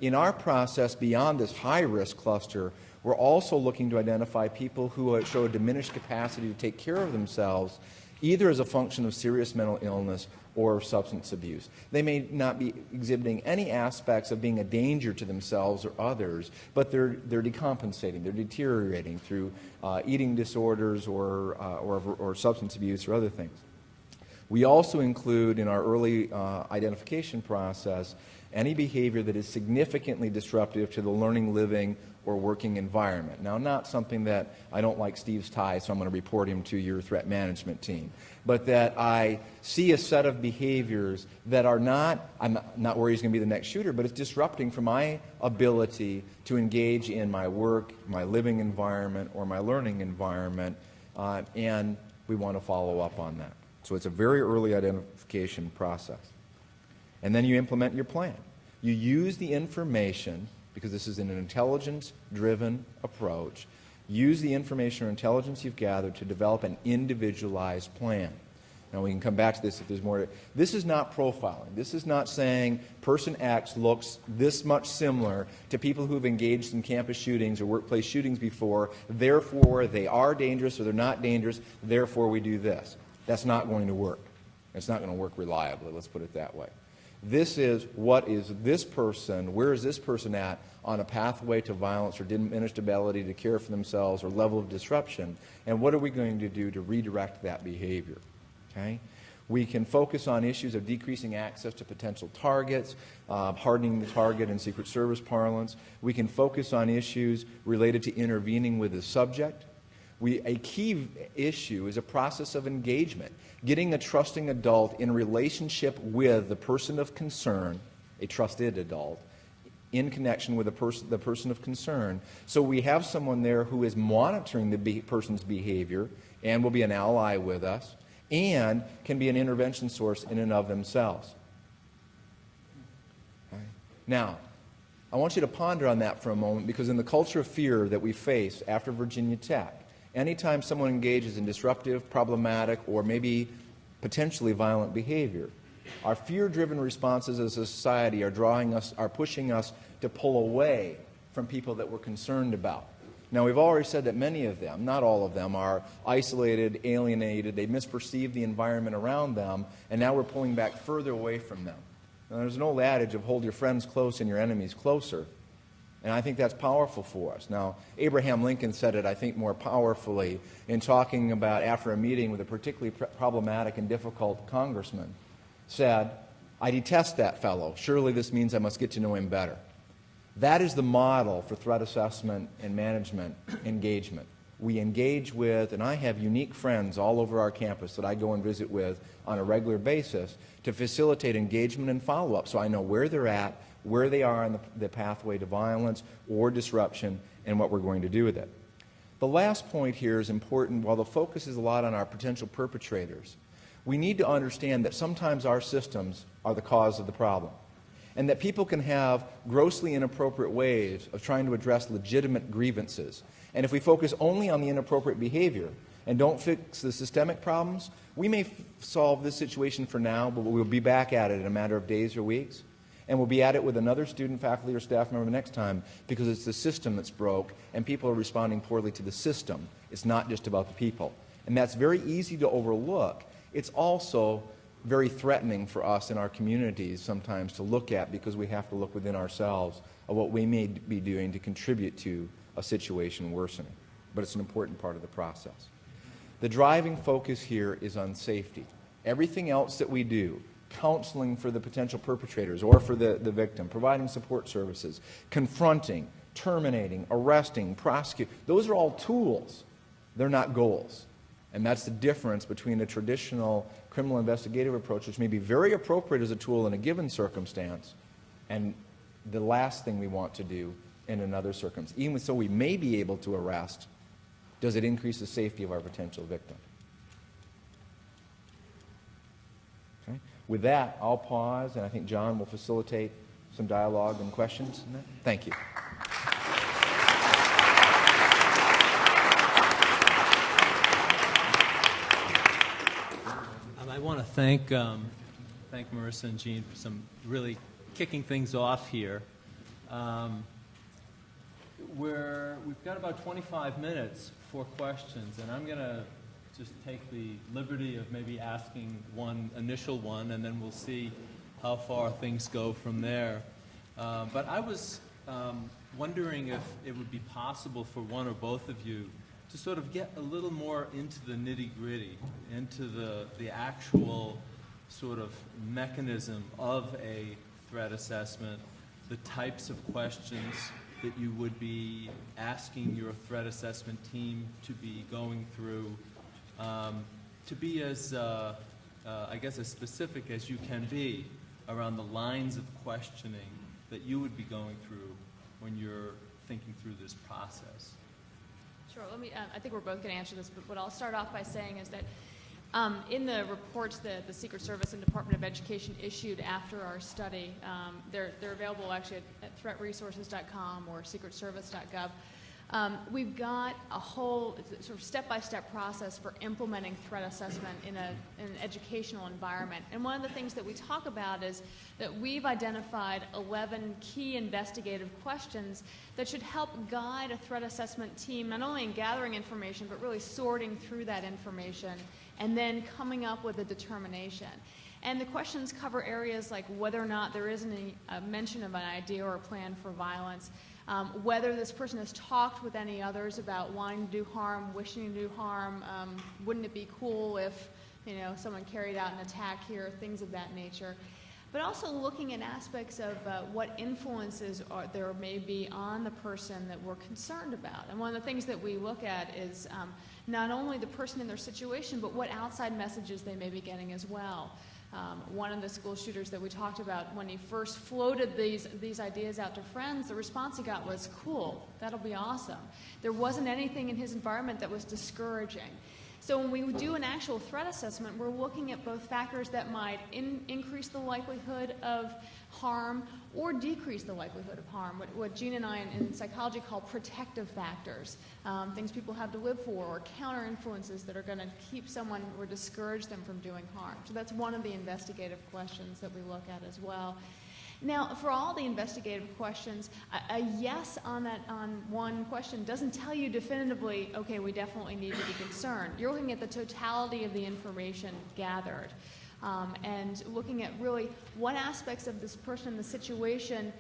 In our process, beyond this high-risk cluster, we're also looking to identify people who show a diminished capacity to take care of themselves, either as a function of serious mental illness or substance abuse. They may not be exhibiting any aspects of being a danger to themselves or others, but they're decompensating, they're deteriorating through eating disorders or substance abuse or other things. We also include in our early identification process any behavior that is significantly disruptive to the learning, living, or working environment. Now, not something that I don't like Steve's tie, so I'm going to report him to your threat management team, but that I see a set of behaviors that are not, I'm not worried he's going to be the next shooter, but it's disrupting from my ability to engage in my work, my living environment, or my learning environment, and we want to follow up on that. So it's a very early identification process. And then you implement your plan. You use the information, because this is an intelligence-driven approach, use the information or intelligence you've gathered to develop an individualized plan. Now, we can come back to this if there's more. This is not profiling. This is not saying person X looks this much similar to people who've engaged in campus shootings or workplace shootings before, therefore they are dangerous or they're not dangerous, therefore we do this. That's not going to work. It's not going to work reliably, let's put it that way. This is what is this person, where is this person at on a pathway to violence or diminished ability to care for themselves or level of disruption, and what are we going to do to redirect that behavior? Okay? We can focus on issues of decreasing access to potential targets, hardening the target in Secret Service parlance. We can focus on issues related to intervening with the subject. A key issue is a process of engagement, getting a trusting adult in relationship with the person of concern, a trusted adult, in connection with the person of concern. So we have someone there who is monitoring the person's behavior and will be an ally with us and can be an intervention source in and of themselves. Okay. Now, I want you to ponder on that for a moment, because in the culture of fear that we face after Virginia Tech, anytime someone engages in disruptive, problematic, or maybe potentially violent behavior, our fear-driven responses as a society are pushing us to pull away from people that we're concerned about. Now, we've already said that many of them, not all of them, are isolated, alienated, they misperceive the environment around them, and now we're pulling back further away from them. Now, there's an old adage of hold your friends close and your enemies closer. And I think that's powerful for us. Now, Abraham Lincoln said it, I think, more powerfully in talking about, after a meeting with a particularly problematic and difficult congressman, said, I detest that fellow. Surely this means I must get to know him better. That is the model for threat assessment and management engagement. We engage with, and I have unique friends all over our campus that I go and visit with on a regular basis to facilitate engagement and follow-up so I know where they're at, where they are on the pathway to violence or disruption, and what we're going to do with it. The last point here is important. While the focus is a lot on our potential perpetrators, we need to understand that sometimes our systems are the cause of the problem, and that people can have grossly inappropriate ways of trying to address legitimate grievances. And if we focus only on the inappropriate behavior and don't fix the systemic problems, we may solve this situation for now, but we'll be back at it in a matter of days or weeks. And we'll be at it with another student, faculty, or staff member next time because it's the system that's broke and people are responding poorly to the system. It's not just about the people. And that's very easy to overlook. It's also very threatening for us in our communities sometimes to look at because we have to look within ourselves of what we may be doing to contribute to a situation worsening. But it's an important part of the process. The driving focus here is on safety. Everything else that we do, counseling for the potential perpetrators or for the victim, providing support services, confronting, terminating, arresting, prosecuting, those are all tools. They're not goals. And that's the difference between a traditional criminal investigative approach, which may be very appropriate as a tool in a given circumstance, and the last thing we want to do in another circumstance. Even so we may be able to arrest, does it increase the safety of our potential victim? Okay. With that, I'll pause, and I think John will facilitate some dialogue and questions. Thank you. I want to thank Marissa and Jean for some really kicking things off here. We've got about 25 minutes for questions, and I'm going to just take the liberty of maybe asking one initial one, and then we'll see how far things go from there. But I was wondering if it would be possible for one or both of you to sort of get a little more into the nitty-gritty, into the actual sort of mechanism of a threat assessment, the types of questions that you would be asking your threat assessment team to be going through, to be as, I guess, as specific as you can be around the lines of questioning that you would be going through when you're thinking through this process. Sure. I think we're both going to answer this, but what I'll start off by saying is that in the reports that the Secret Service and Department of Education issued after our study, they're available actually at threatresources.com or secretservice.gov. We've got a whole sort of step-by-step process for implementing threat assessment in an educational environment. And one of the things that we talk about is that we've identified 11 key investigative questions that should help guide a threat assessment team not only in gathering information, but really sorting through that information and then coming up with a determination. And the questions cover areas like whether or not there is any mention of an idea or a plan for violence, whether this person has talked with any others about wanting to do harm, wishing to do harm, wouldn't it be cool if someone carried out an attack here, things of that nature. But also looking at aspects of what influences there may be on the person that we're concerned about. And one of the things that we look at is not only the person in their situation, but what outside messages they may be getting as well. One of the school shooters that we talked about, when he first floated these ideas out to friends, the response he got was, cool, that'll be awesome. There wasn't anything in his environment that was discouraging. So when we do an actual threat assessment, we're looking at both factors that might increase the likelihood of harm or decrease the likelihood of harm, what Jean and I in psychology call protective factors, things people have to live for, or counter influences that are going to keep someone or discourage them from doing harm. So that's one of the investigative questions that we look at as well. Now, for all the investigative questions, a yes on one question doesn't tell you definitively, okay, we definitely need to be concerned. You're looking at the totality of the information gathered and looking at really what aspects of this person, the situation,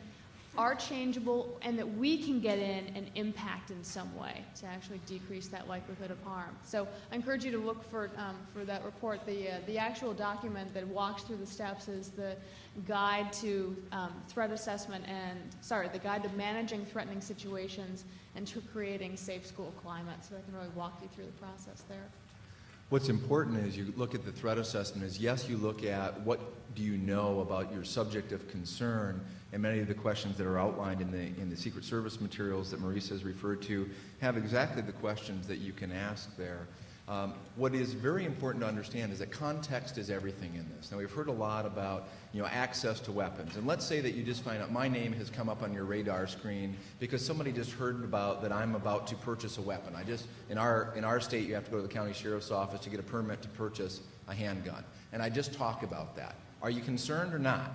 are changeable and that we can get in and impact in some way to actually decrease that likelihood of harm. So I encourage you to look for that report. The actual document that walks through the steps is the guide to threat assessment the guide to managing threatening situations and to creating safe school climates. So I can really walk you through the process there. What's important is you look at the threat assessment is, yes, you look at what do you know about your subject of concern, and many of the questions that are outlined in the Secret Service materials that Marisa has referred to have exactly the questions that you can ask there. What is very important to understand is that context is everything in this. Now, we've heard a lot about access to weapons, and let's say that you just find out my name has come up on your radar screen because somebody just heard about that I'm about to purchase a weapon. In our state, you have to go to the county sheriff's office to get a permit to purchase a handgun, and I just talk about that. Are you concerned or not?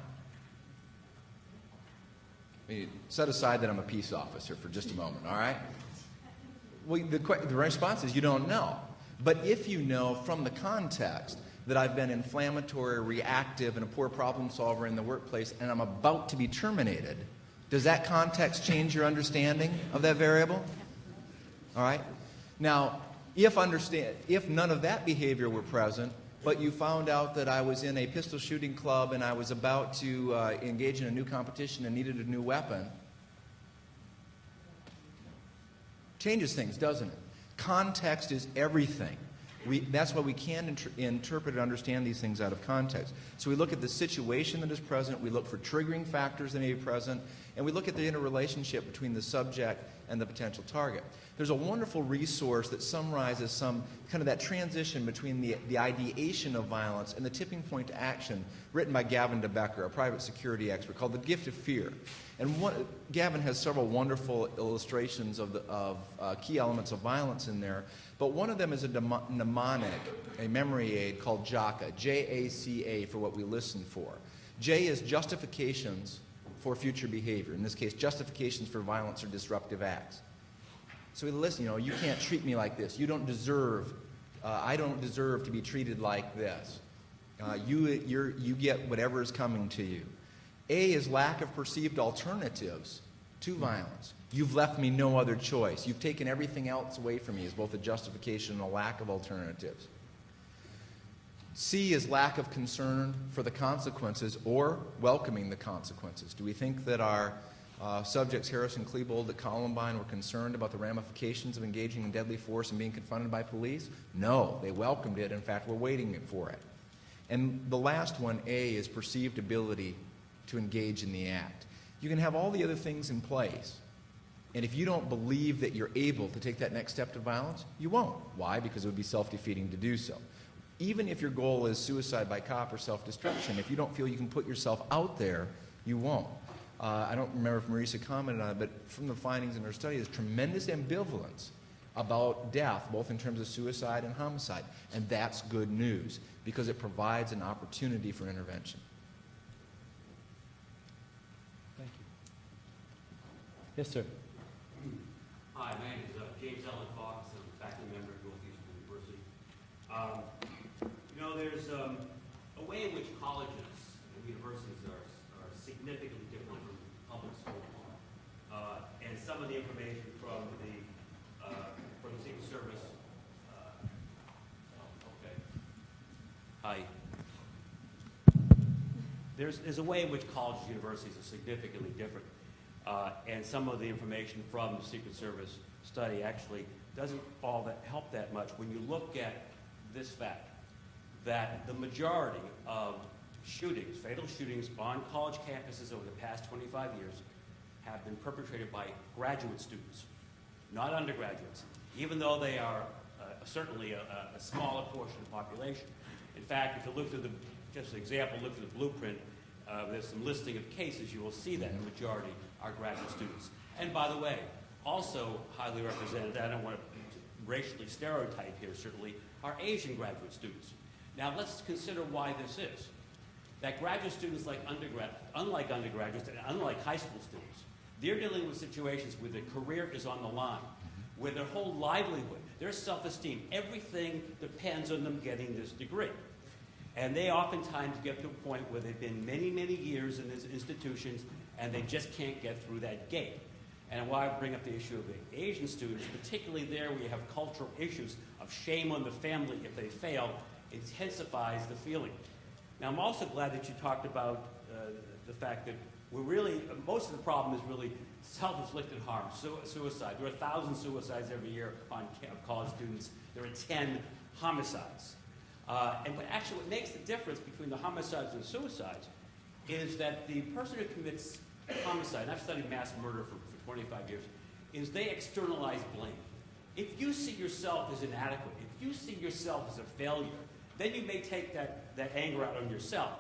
Set aside that I'm a peace officer for just a moment, all right? Well, the response is you don't know. But if you know from the context that I've been inflammatory, reactive, and a poor problem solver in the workplace, and I'm about to be terminated, does that context change your understanding of that variable? All right? Now, if none of that behavior were present, but you found out that I was in a pistol shooting club and I was about to engage in a new competition and needed a new weapon, changes things, doesn't it? Context is everything. That's why we can interpret and understand these things out of context. So we look at the situation that is present, we look for triggering factors that may be present, and we look at the interrelationship between the subject and the potential target. There's a wonderful resource that summarizes some kind of that transition between the ideation of violence and the tipping point to action, written by Gavin DeBecker, a private security expert, called The Gift of Fear. And Gavin has several wonderful illustrations of key elements of violence in there, but one of them is a mnemonic, a memory aid called JACA, J-A-C-A, for what we listen for. J is justifications for future behavior. In this case, justifications for violence or disruptive acts. So we listen, you can't treat me like this. You don't deserve, I don't deserve to be treated like this. You get whatever is coming to you. A is lack of perceived alternatives to violence. You've left me no other choice. You've taken everything else away from me as both a justification and a lack of alternatives. C is lack of concern for the consequences or welcoming the consequences. Do we think that our subjects, Harris and Klebold at Columbine, were concerned about the ramifications of engaging in deadly force and being confronted by police? No, they welcomed it. In fact, we're waiting for it. And the last one, A, is perceived ability to engage in the act. You can have all the other things in place, and if you don't believe that you're able to take that next step to violence, you won't. Why? Because it would be self-defeating to do so. Even if your goal is suicide by cop or self-destruction, if you don't feel you can put yourself out there, you won't. I don't remember if Marisa commented on it, but from the findings in her study, there's tremendous ambivalence about death, both in terms of suicide and homicide. And that's good news, because it provides an opportunity for intervention. Thank you. Yes, sir. Hi, my name is James Allen Fox. I'm a faculty member at Northeastern University. There's a way in which colleges and universities are significantly different from public schools. And some of the information from the Secret Service. Hi. There's a way in which colleges and universities are significantly different. And some of the information from the Secret Service study actually doesn't help that much when you look at this fact, that the majority of shootings, fatal shootings on college campuses over the past 25 years have been perpetrated by graduate students, not undergraduates, even though they are certainly a smaller portion of the population. In fact, if you look through just an example, look through the blueprint, there's some listing of cases, you will see that the majority are graduate students. And by the way, also highly represented, I don't want to racially stereotype here certainly, are Asian graduate students. Now let's consider why this is. That graduate students, unlike undergraduates and unlike high school students, they're dealing with situations where their career is on the line, where their whole livelihood, their self-esteem, everything depends on them getting this degree. And they oftentimes get to a point where they've been many, many years in these institutions, and they just can't get through that gate. And why I bring up the issue of the Asian students, particularly there where you have cultural issues of shame on the family if they fail, intensifies the feeling. Now, I'm also glad that you talked about the fact that we're really, most of the problem is really self-inflicted harm, suicide. There are 1,000 suicides every year on college students. There are 10 homicides. But actually what makes the difference between the homicides and the suicides is that the person who commits homicide, and I've studied mass murder for 25 years, is they externalize blame. If you see yourself as inadequate, if you see yourself as a failure, then you may take that anger out on yourself.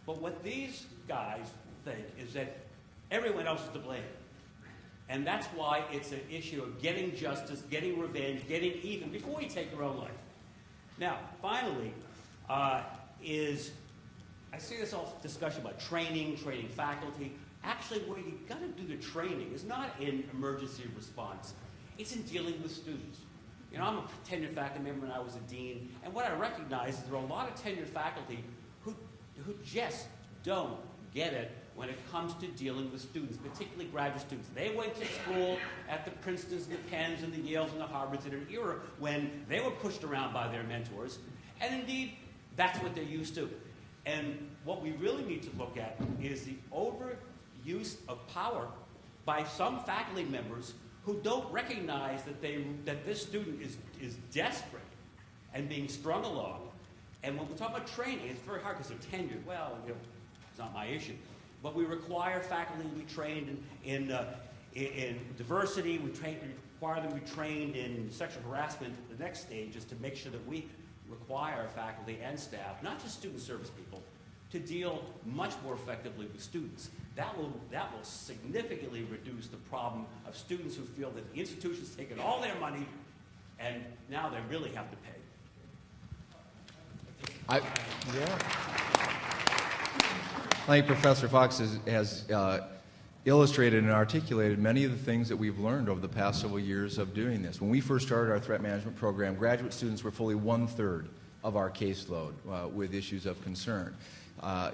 But what these guys think is that everyone else is to blame. And that's why it's an issue of getting justice, getting revenge, getting even before you take your own life. Now, finally, I see this whole discussion about training faculty. Actually, where you've got to do the training is not in emergency response. It's in dealing with students. You know, I'm a tenured faculty member and I was a dean, and what I recognize is there are a lot of tenured faculty who just don't get it when it comes to dealing with students, particularly graduate students. They went to school at the Princetons, the Penns, and the Yales, and the Harvards in an era when they were pushed around by their mentors, and indeed, that's what they're used to. And what we really need to look at is the overuse of power by some faculty members who don't recognize that this student is desperate and being strung along. And when we talk about training, it's very hard because they're tenured. Well, you know, it's not my issue. But we require faculty to be trained in diversity. We require them to be trained in sexual harassment. The next stage is to make sure that we require faculty and staff, not just student service people, to deal much more effectively with students. That will significantly reduce the problem of students who feel that the institution's taken all their money and now they really have to pay. I think Professor Fox has illustrated and articulated many of the things that we've learned over the past several years of doing this. When we first started our threat management program, graduate students were fully 1/3 of our caseload with issues of concern.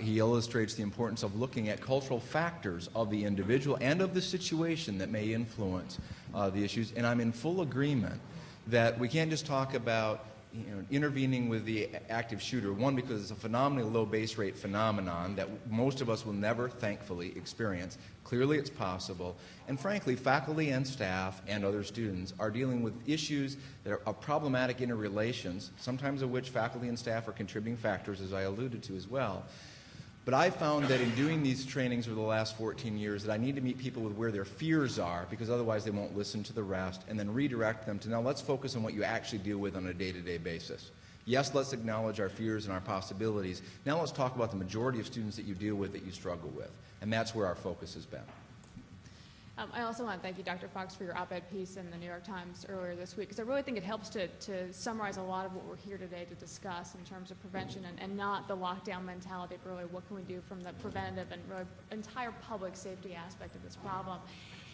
He illustrates the importance of looking at cultural factors of the individual and of the situation that may influence the issues. And I'm in full agreement that we can't just talk about intervening with the active shooter, one, because it's a phenomenally low base rate phenomenon that most of us will never, thankfully, experience. Clearly it's possible. And frankly, faculty and staff and other students are dealing with issues that are problematic interrelations, sometimes of which faculty and staff are contributing factors, as I alluded to as well. But I found that in doing these trainings over the last 14 years that I need to meet people with where their fears are, because otherwise they won't listen to the rest, and then redirect them to, now let's focus on what you actually deal with on a day-to-day basis. Yes, let's acknowledge our fears and our possibilities. Now let's talk about the majority of students that you deal with that you struggle with. And that's where our focus has been. I also want to thank you, Dr. Fox, for your op-ed piece in the New York Times earlier this week, because I really think it helps to summarize a lot of what we're here today to discuss in terms of prevention and not the lockdown mentality, but really what can we do from the preventative and really entire public safety aspect of this problem.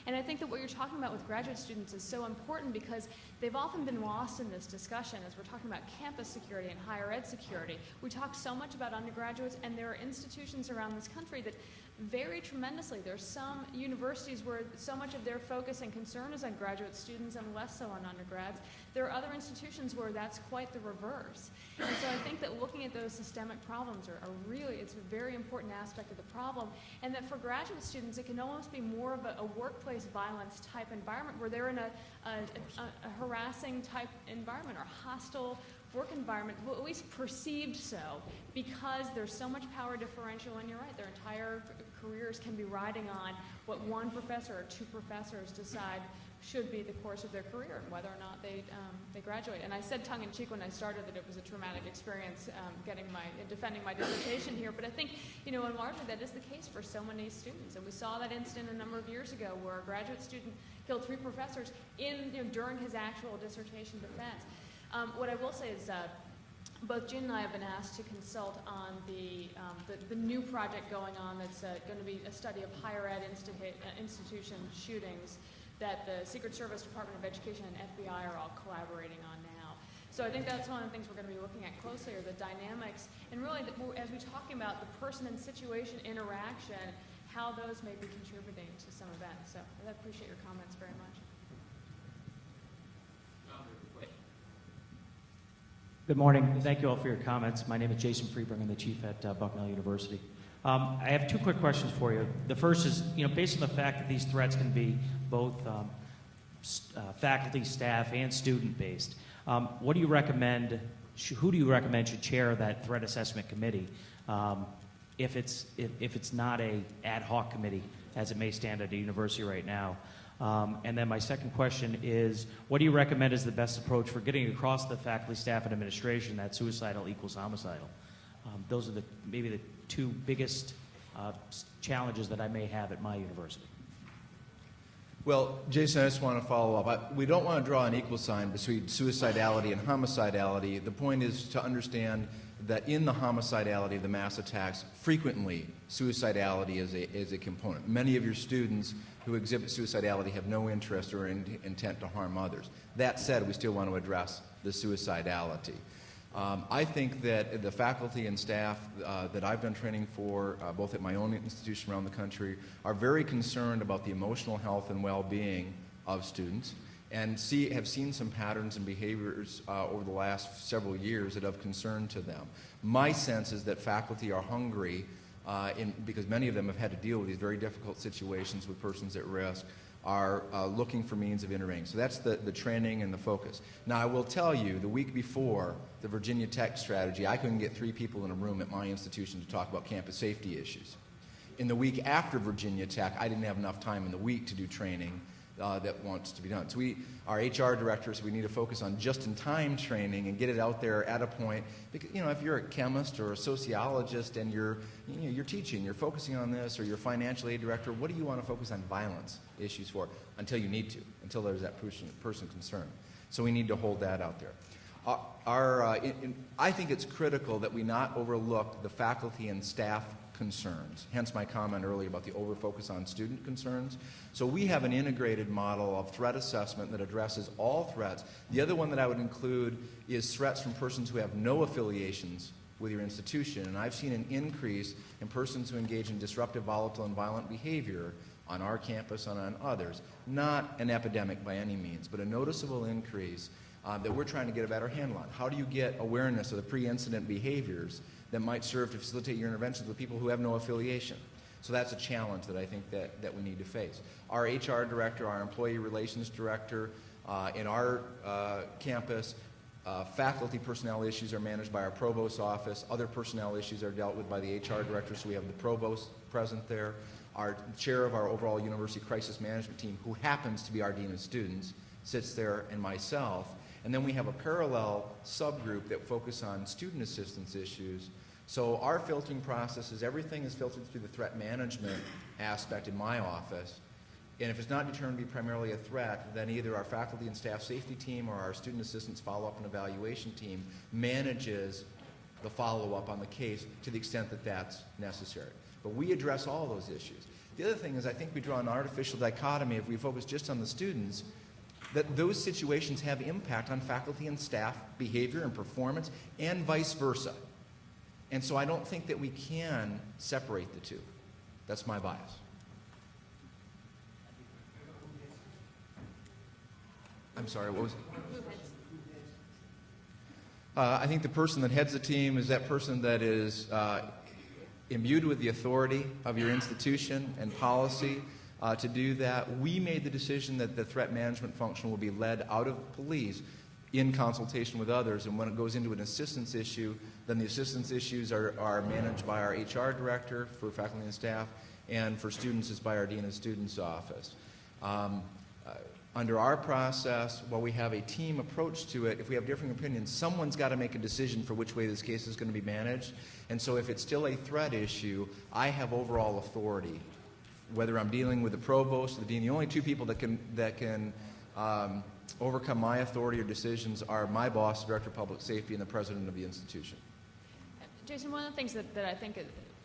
And I think that what you're talking about with graduate students is so important because they've often been lost in this discussion as we're talking about campus security and higher ed security. We talk so much about undergraduates, and there are institutions around this country that vary tremendously. There's some universities where so much of their focus and concern is on graduate students and less so on undergrads. There are other institutions where that's quite the reverse. And so I think that looking at those systemic problems are really, it's a very important aspect of the problem, and that for graduate students it can almost be more of a workplace violence type environment where they're in a harassing type environment or hostile work environment, well, at least perceived so, because there's so much power differential, and you're right, their entire careers can be riding on what one professor or two professors decide should be the course of their career and whether or not they graduate. And I said tongue-in-cheek when I started that it was a traumatic experience defending my dissertation here, but I think, and largely that is the case for so many students. And we saw that incident a number of years ago where a graduate student killed 3 professors during his actual dissertation defense. What I will say is both Jen and I have been asked to consult on the new project going on that's going to be a study of higher ed institution shootings that the Secret Service, Department of Education, and FBI are all collaborating on now. So I think that's one of the things we're going to be looking at closely are the dynamics, and really as we're talking about the person and situation interaction, how those may be contributing to some events. So I appreciate your comments very much. Good morning. Thank you all for your comments. My name is Jason Freeberg. I'm the chief at Bucknell University. I have two quick questions for you. The first is, based on the fact that these threats can be both faculty, staff, and student-based, what do you recommend? Who do you recommend should chair that threat assessment committee? If it's not a ad hoc committee, as it may stand at a university right now. And then my second question is, what do you recommend is the best approach for getting across the faculty, staff, and administration that suicidal equals homicidal? Those are maybe the two biggest challenges that I may have at my university. Well, Jason, I just want to follow up. We don't want to draw an equal sign between suicidality and homicidality. The point is to understand that in the homicidality of the mass attacks, frequently suicidality is a component. Many of your students who exhibit suicidality have no interest or intent to harm others. That said, we still want to address the suicidality. I think that the faculty and staff that I've done training for, both at my own institution around the country, are very concerned about the emotional health and well-being of students, and have seen some patterns and behaviors over the last several years that have concern to them. My sense is that faculty are hungry, because many of them have had to deal with these very difficult situations with persons at risk, are looking for means of intervening. So that's the training and the focus. Now, I will tell you, the week before the Virginia Tech strategy, I couldn't get 3 people in a room at my institution to talk about campus safety issues. In the week after Virginia Tech, I didn't have enough time in the week to do training that wants to be done. So our HR directors, we need to focus on just-in-time training and get it out there at a point. Because, if you're a chemist or a sociologist and you're teaching, you're focusing on this, or you're a financial aid director, what do you want to focus on violence issues for until you need to, until there's that person concerned? So we need to hold that out there. I think it's critical that we not overlook the faculty and staff concerns, hence my comment earlier about the over-focus on student concerns. So we have an integrated model of threat assessment that addresses all threats. The other one that I would include is threats from persons who have no affiliations with your institution, and I've seen an increase in persons who engage in disruptive, volatile, and violent behavior on our campus and on others. Not an epidemic by any means, but a noticeable increase that we're trying to get a better handle on. How do you get awareness of the pre-incident behaviors that might serve to facilitate your interventions with people who have no affiliation? So that's a challenge that I think that we need to face. Our HR director, our employee relations director in our campus, faculty personnel issues are managed by our provost's office. Other personnel issues are dealt with by the HR director, so we have the provost present there. Our chair of our overall university crisis management team, who happens to be our dean of students, sits there, and myself. And then we have a parallel subgroup that focus on student assistance issues. So our filtering process is everything is filtered through the threat management aspect in my office. And if it's not determined to be primarily a threat, then either our faculty and staff safety team or our student assistance follow-up and evaluation team manages the follow-up on the case to the extent that that's necessary. But we address all those issues. The other thing is I think we draw an artificial dichotomy if we focus just on the students, that those situations have impact on faculty and staff behavior and performance and vice versa. And so I don't think that we can separate the two. That's my bias. I'm sorry, what was it? I think the person that heads the team is that person that is imbued with the authority of your institution and policy to do that. We made the decision that the threat management function will be led out of police in consultation with others, and when it goes into an assistance issue, then the assistance issues are managed by our HR director for faculty and staff, and for students it's by our dean of students office. Under our process, while we have a team approach to it, if we have differing opinions, someone's got to make a decision for which way this case is going to be managed. And so if it's still a threat issue, I have overall authority. Whether I'm dealing with the provost or the dean, the only two people that can overcome my authority or decisions are my boss, the director of public safety, and the president of the institution. Jason, one of the things that I think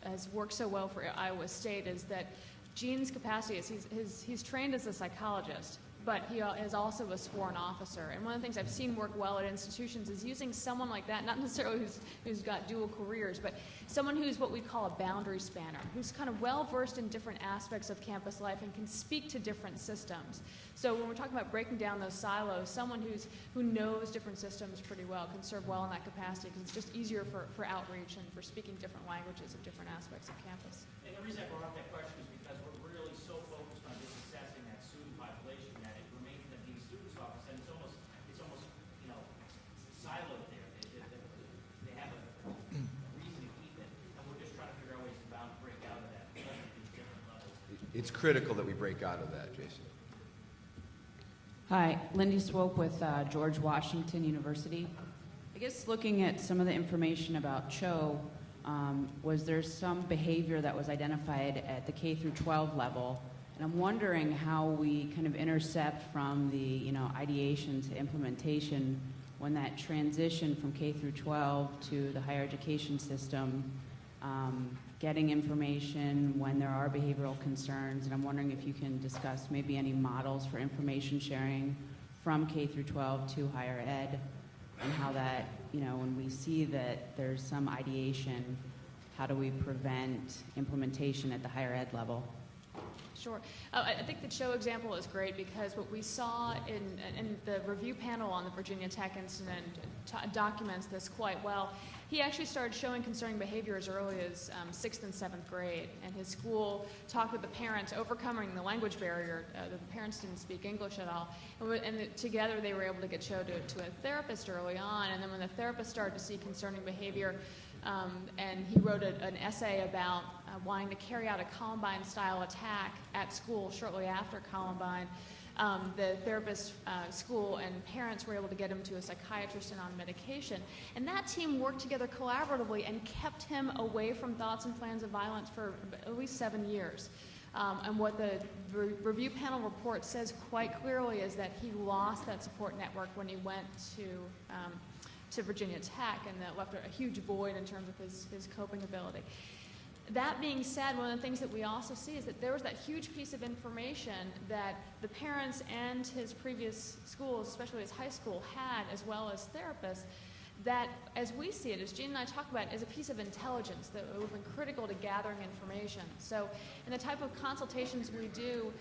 has worked so well for Iowa State is that Gene's capacity is he's trained as a psychologist, but he is also a sworn officer. And one of the things I've seen work well at institutions is using someone like that, not necessarily who's got dual careers, but someone who's what we call a boundary spanner, who's kind of well-versed in different aspects of campus life and can speak to different systems. So when we're talking about breaking down those silos, someone who knows different systems pretty well can serve well in that capacity, because it's just easier for outreach and for speaking different languages of different aspects of campus. And the reason I brought up that question is because we're really so focused on just assessing that student population that it remains in the dean student's office, and it's almost siloed there. They have a reason to keep it, and we're just trying to figure out ways to break out of that, especially at these different levels. It's critical that we break out of that, Jason. Hi, Lindy Swope with George Washington University. I guess looking at some of the information about Cho, was there some behavior that was identified at the K through 12 level? And I'm wondering how we kind of intercept from the ideation to implementation when that transition from K through 12 to the higher education system, getting information when there are behavioral concerns. And I'm wondering if you can discuss maybe any models for information sharing from K through 12 to higher ed, and how that, when we see that there's some ideation, how do we prevent implementation at the higher ed level? Sure. I think the Cho example is great, because what we saw in the review panel on the Virginia Tech incident documents this quite well. He actually started showing concerning behavior as early as 6th and 7th grade, and his school talked with the parents, overcoming the language barrier. The parents didn't speak English at all, and together they were able to get Cho to a therapist early on, and then when the therapist started to see concerning behavior, and he wrote an essay about wanting to carry out a Columbine-style attack at school shortly after Columbine. The therapist, school, and parents were able to get him to a psychiatrist and on medication. And that team worked together collaboratively and kept him away from thoughts and plans of violence for at least 7 years. And what the review panel report says quite clearly is that he lost that support network when he went to Virginia Tech, and that left a huge void in terms of his coping ability. That being said, one of the things that we also see is that there was that huge piece of information that the parents and his previous schools, especially his high school, had, as well as therapists, that, as we see it, as Jean and I talk about, is a piece of intelligence that would have been critical to gathering information. So in the type of consultations we do,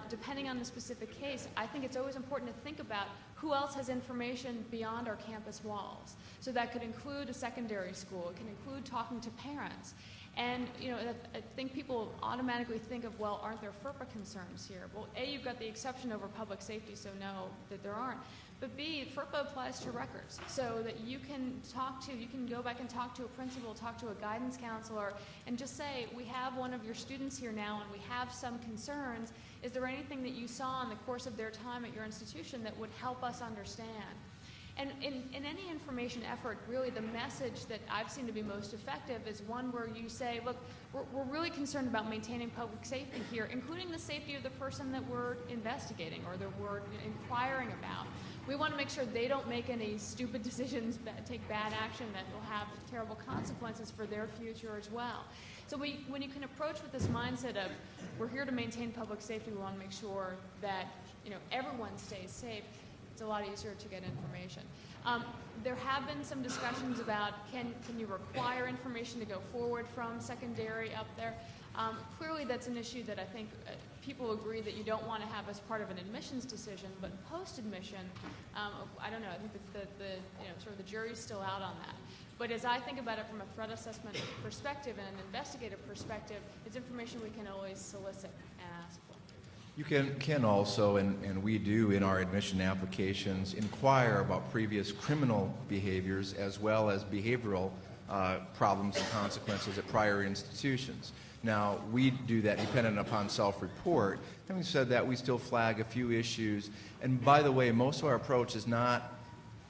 depending on the specific case, I think it's always important to think about who else has information beyond our campus walls. So that could include a secondary school. It can include talking to parents. And, I think people automatically think of, well, aren't there FERPA concerns here? Well, A, you've got the exception over public safety, so no, that there aren't. But B, FERPA applies to records, so that you can go back and talk to a principal, talk to a guidance counselor, and just say, we have one of your students here now, and we have some concerns. Is there anything that you saw in the course of their time at your institution that would help us understand? And in any information effort, really the message that I've seen to be most effective is one where you say, look, we're really concerned about maintaining public safety here, including the safety of the person that we're investigating or that we're inquiring about. We want to make sure they don't make any stupid decisions, take bad action that will have terrible consequences for their future as well. So when you can approach with this mindset of, we're here to maintain public safety, we want to make sure that everyone stays safe, it's a lot easier to get information. There have been some discussions about can you require information to go forward from secondary up there. Clearly that's an issue that I think people agree that you don't want to have as part of an admissions decision, but post-admission, I don't know, I think that the jury's still out on that. But as I think about it from a threat assessment perspective and an investigative perspective, it's information we can always solicit and ask for. You can also, and we do in our admission applications, inquire about previous criminal behaviors as well as behavioral problems and consequences at prior institutions. Now, we do that dependent upon self-report. Having said that, we still flag a few issues. And by the way, most of our approach is not,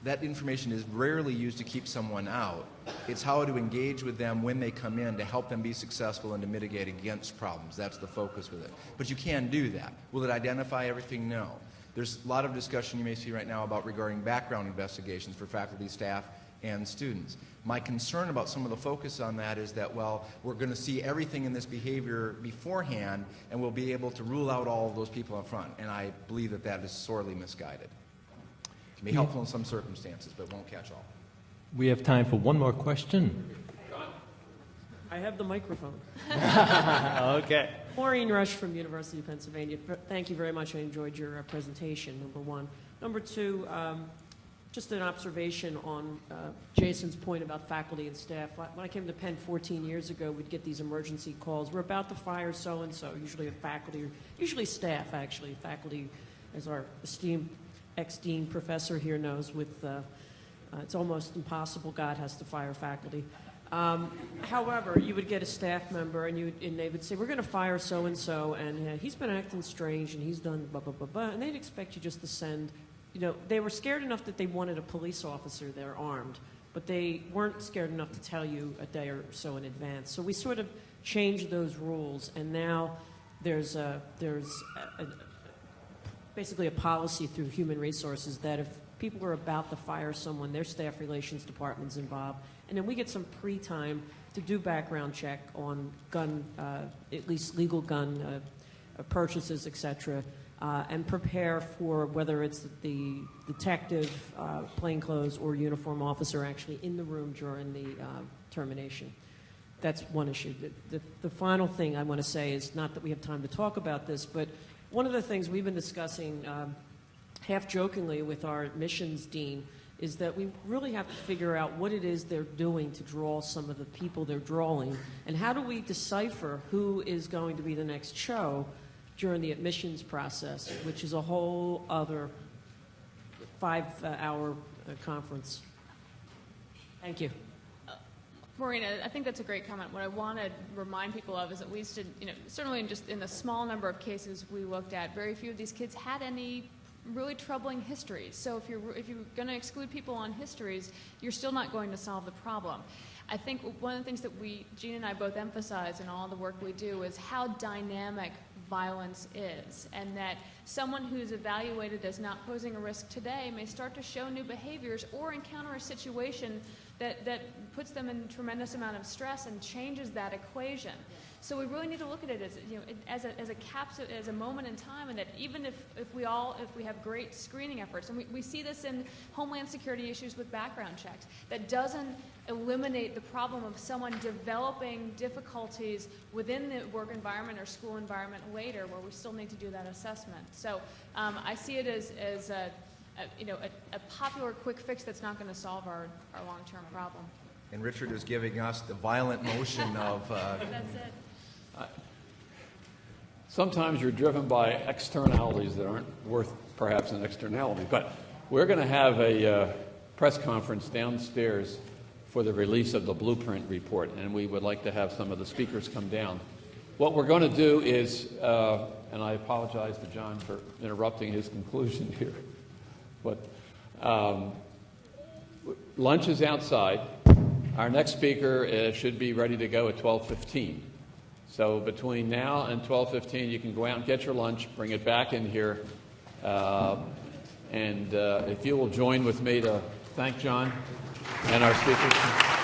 that information is rarely used to keep someone out. It's how to engage with them when they come in to help them be successful and to mitigate against problems. That's the focus with it. But you can do that. Will it identify everything? No. There's a lot of discussion you may see right now about regarding background investigations for faculty, staff, and students. My concern about some of the focus on that is that, well, we're going to see everything in this behavior beforehand, and we'll be able to rule out all of those people up front. And I believe that that is sorely misguided. It can be helpful in some circumstances, but won't catch all. We have time for one more question. I have the microphone. Okay. Maureen Rush from University of Pennsylvania. Thank you very much. I enjoyed your presentation, number one. Number two, just an observation on Jason's point about faculty and staff. When I came to Penn 14 years ago, we'd get these emergency calls. We're about to fire so-and-so, usually a faculty, or usually staff, actually. Faculty, as our esteemed ex-dean professor here knows, with it's almost impossible. God has to fire faculty. However, you would get a staff member, and they would say, we're going to fire so-and-so, and he's been acting strange, and he's done blah, blah, blah, blah, and they'd expect you just to send, they were scared enough that they wanted a police officer there armed, but they weren't scared enough to tell you a day or so in advance. So we sort of changed those rules, and now there's basically a policy through human resources that if people are about to fire someone, their staff relations department's involved, and then we get some pre-time to do background check on gun, at least legal gun purchases, etc., and prepare for whether it's the detective, plainclothes, or uniform officer actually in the room during the termination. That's one issue. The final thing I want to say is, not that we have time to talk about this, but one of the things we've been discussing half jokingly with our admissions dean is that we really have to figure out what it is they're doing to draw some of the people they're drawing, and how do we decipher who is going to be the next show during the admissions process, which is a whole other 5-hour conference. Thank you. Maureen, I think that's a great comment. What I want to remind people of is that we used to, certainly in the small number of cases we looked at, very few of these kids had any really troubling histories. So if you're going to exclude people on histories, you're still not going to solve the problem. I think one of the things that Jean and I both emphasize in all the work we do is how dynamic violence is, and that someone who's evaluated as not posing a risk today may start to show new behaviors or encounter a situation that puts them in a tremendous amount of stress and changes that equation. So we really need to look at it as a capsule, as a moment in time, and that even if we have great screening efforts, and we see this in Homeland Security issues with background checks, that doesn't eliminate the problem of someone developing difficulties within the work environment or school environment later, where we still need to do that assessment. So I see it as a popular quick fix that's not going to solve our long-term problem. And Richard is giving us the violent motion of... That's it. Sometimes you're driven by externalities that aren't worth perhaps an externality. But we're going to have a press conference downstairs for the release of the blueprint report, and we would like to have some of the speakers come down. What we're going to do is, and I apologize to John for interrupting his conclusion here, but lunch is outside. Our next speaker should be ready to go at 12:15. So between now and 12:15, you can go out and get your lunch, bring it back in here, and if you will join with me to thank John and our speakers.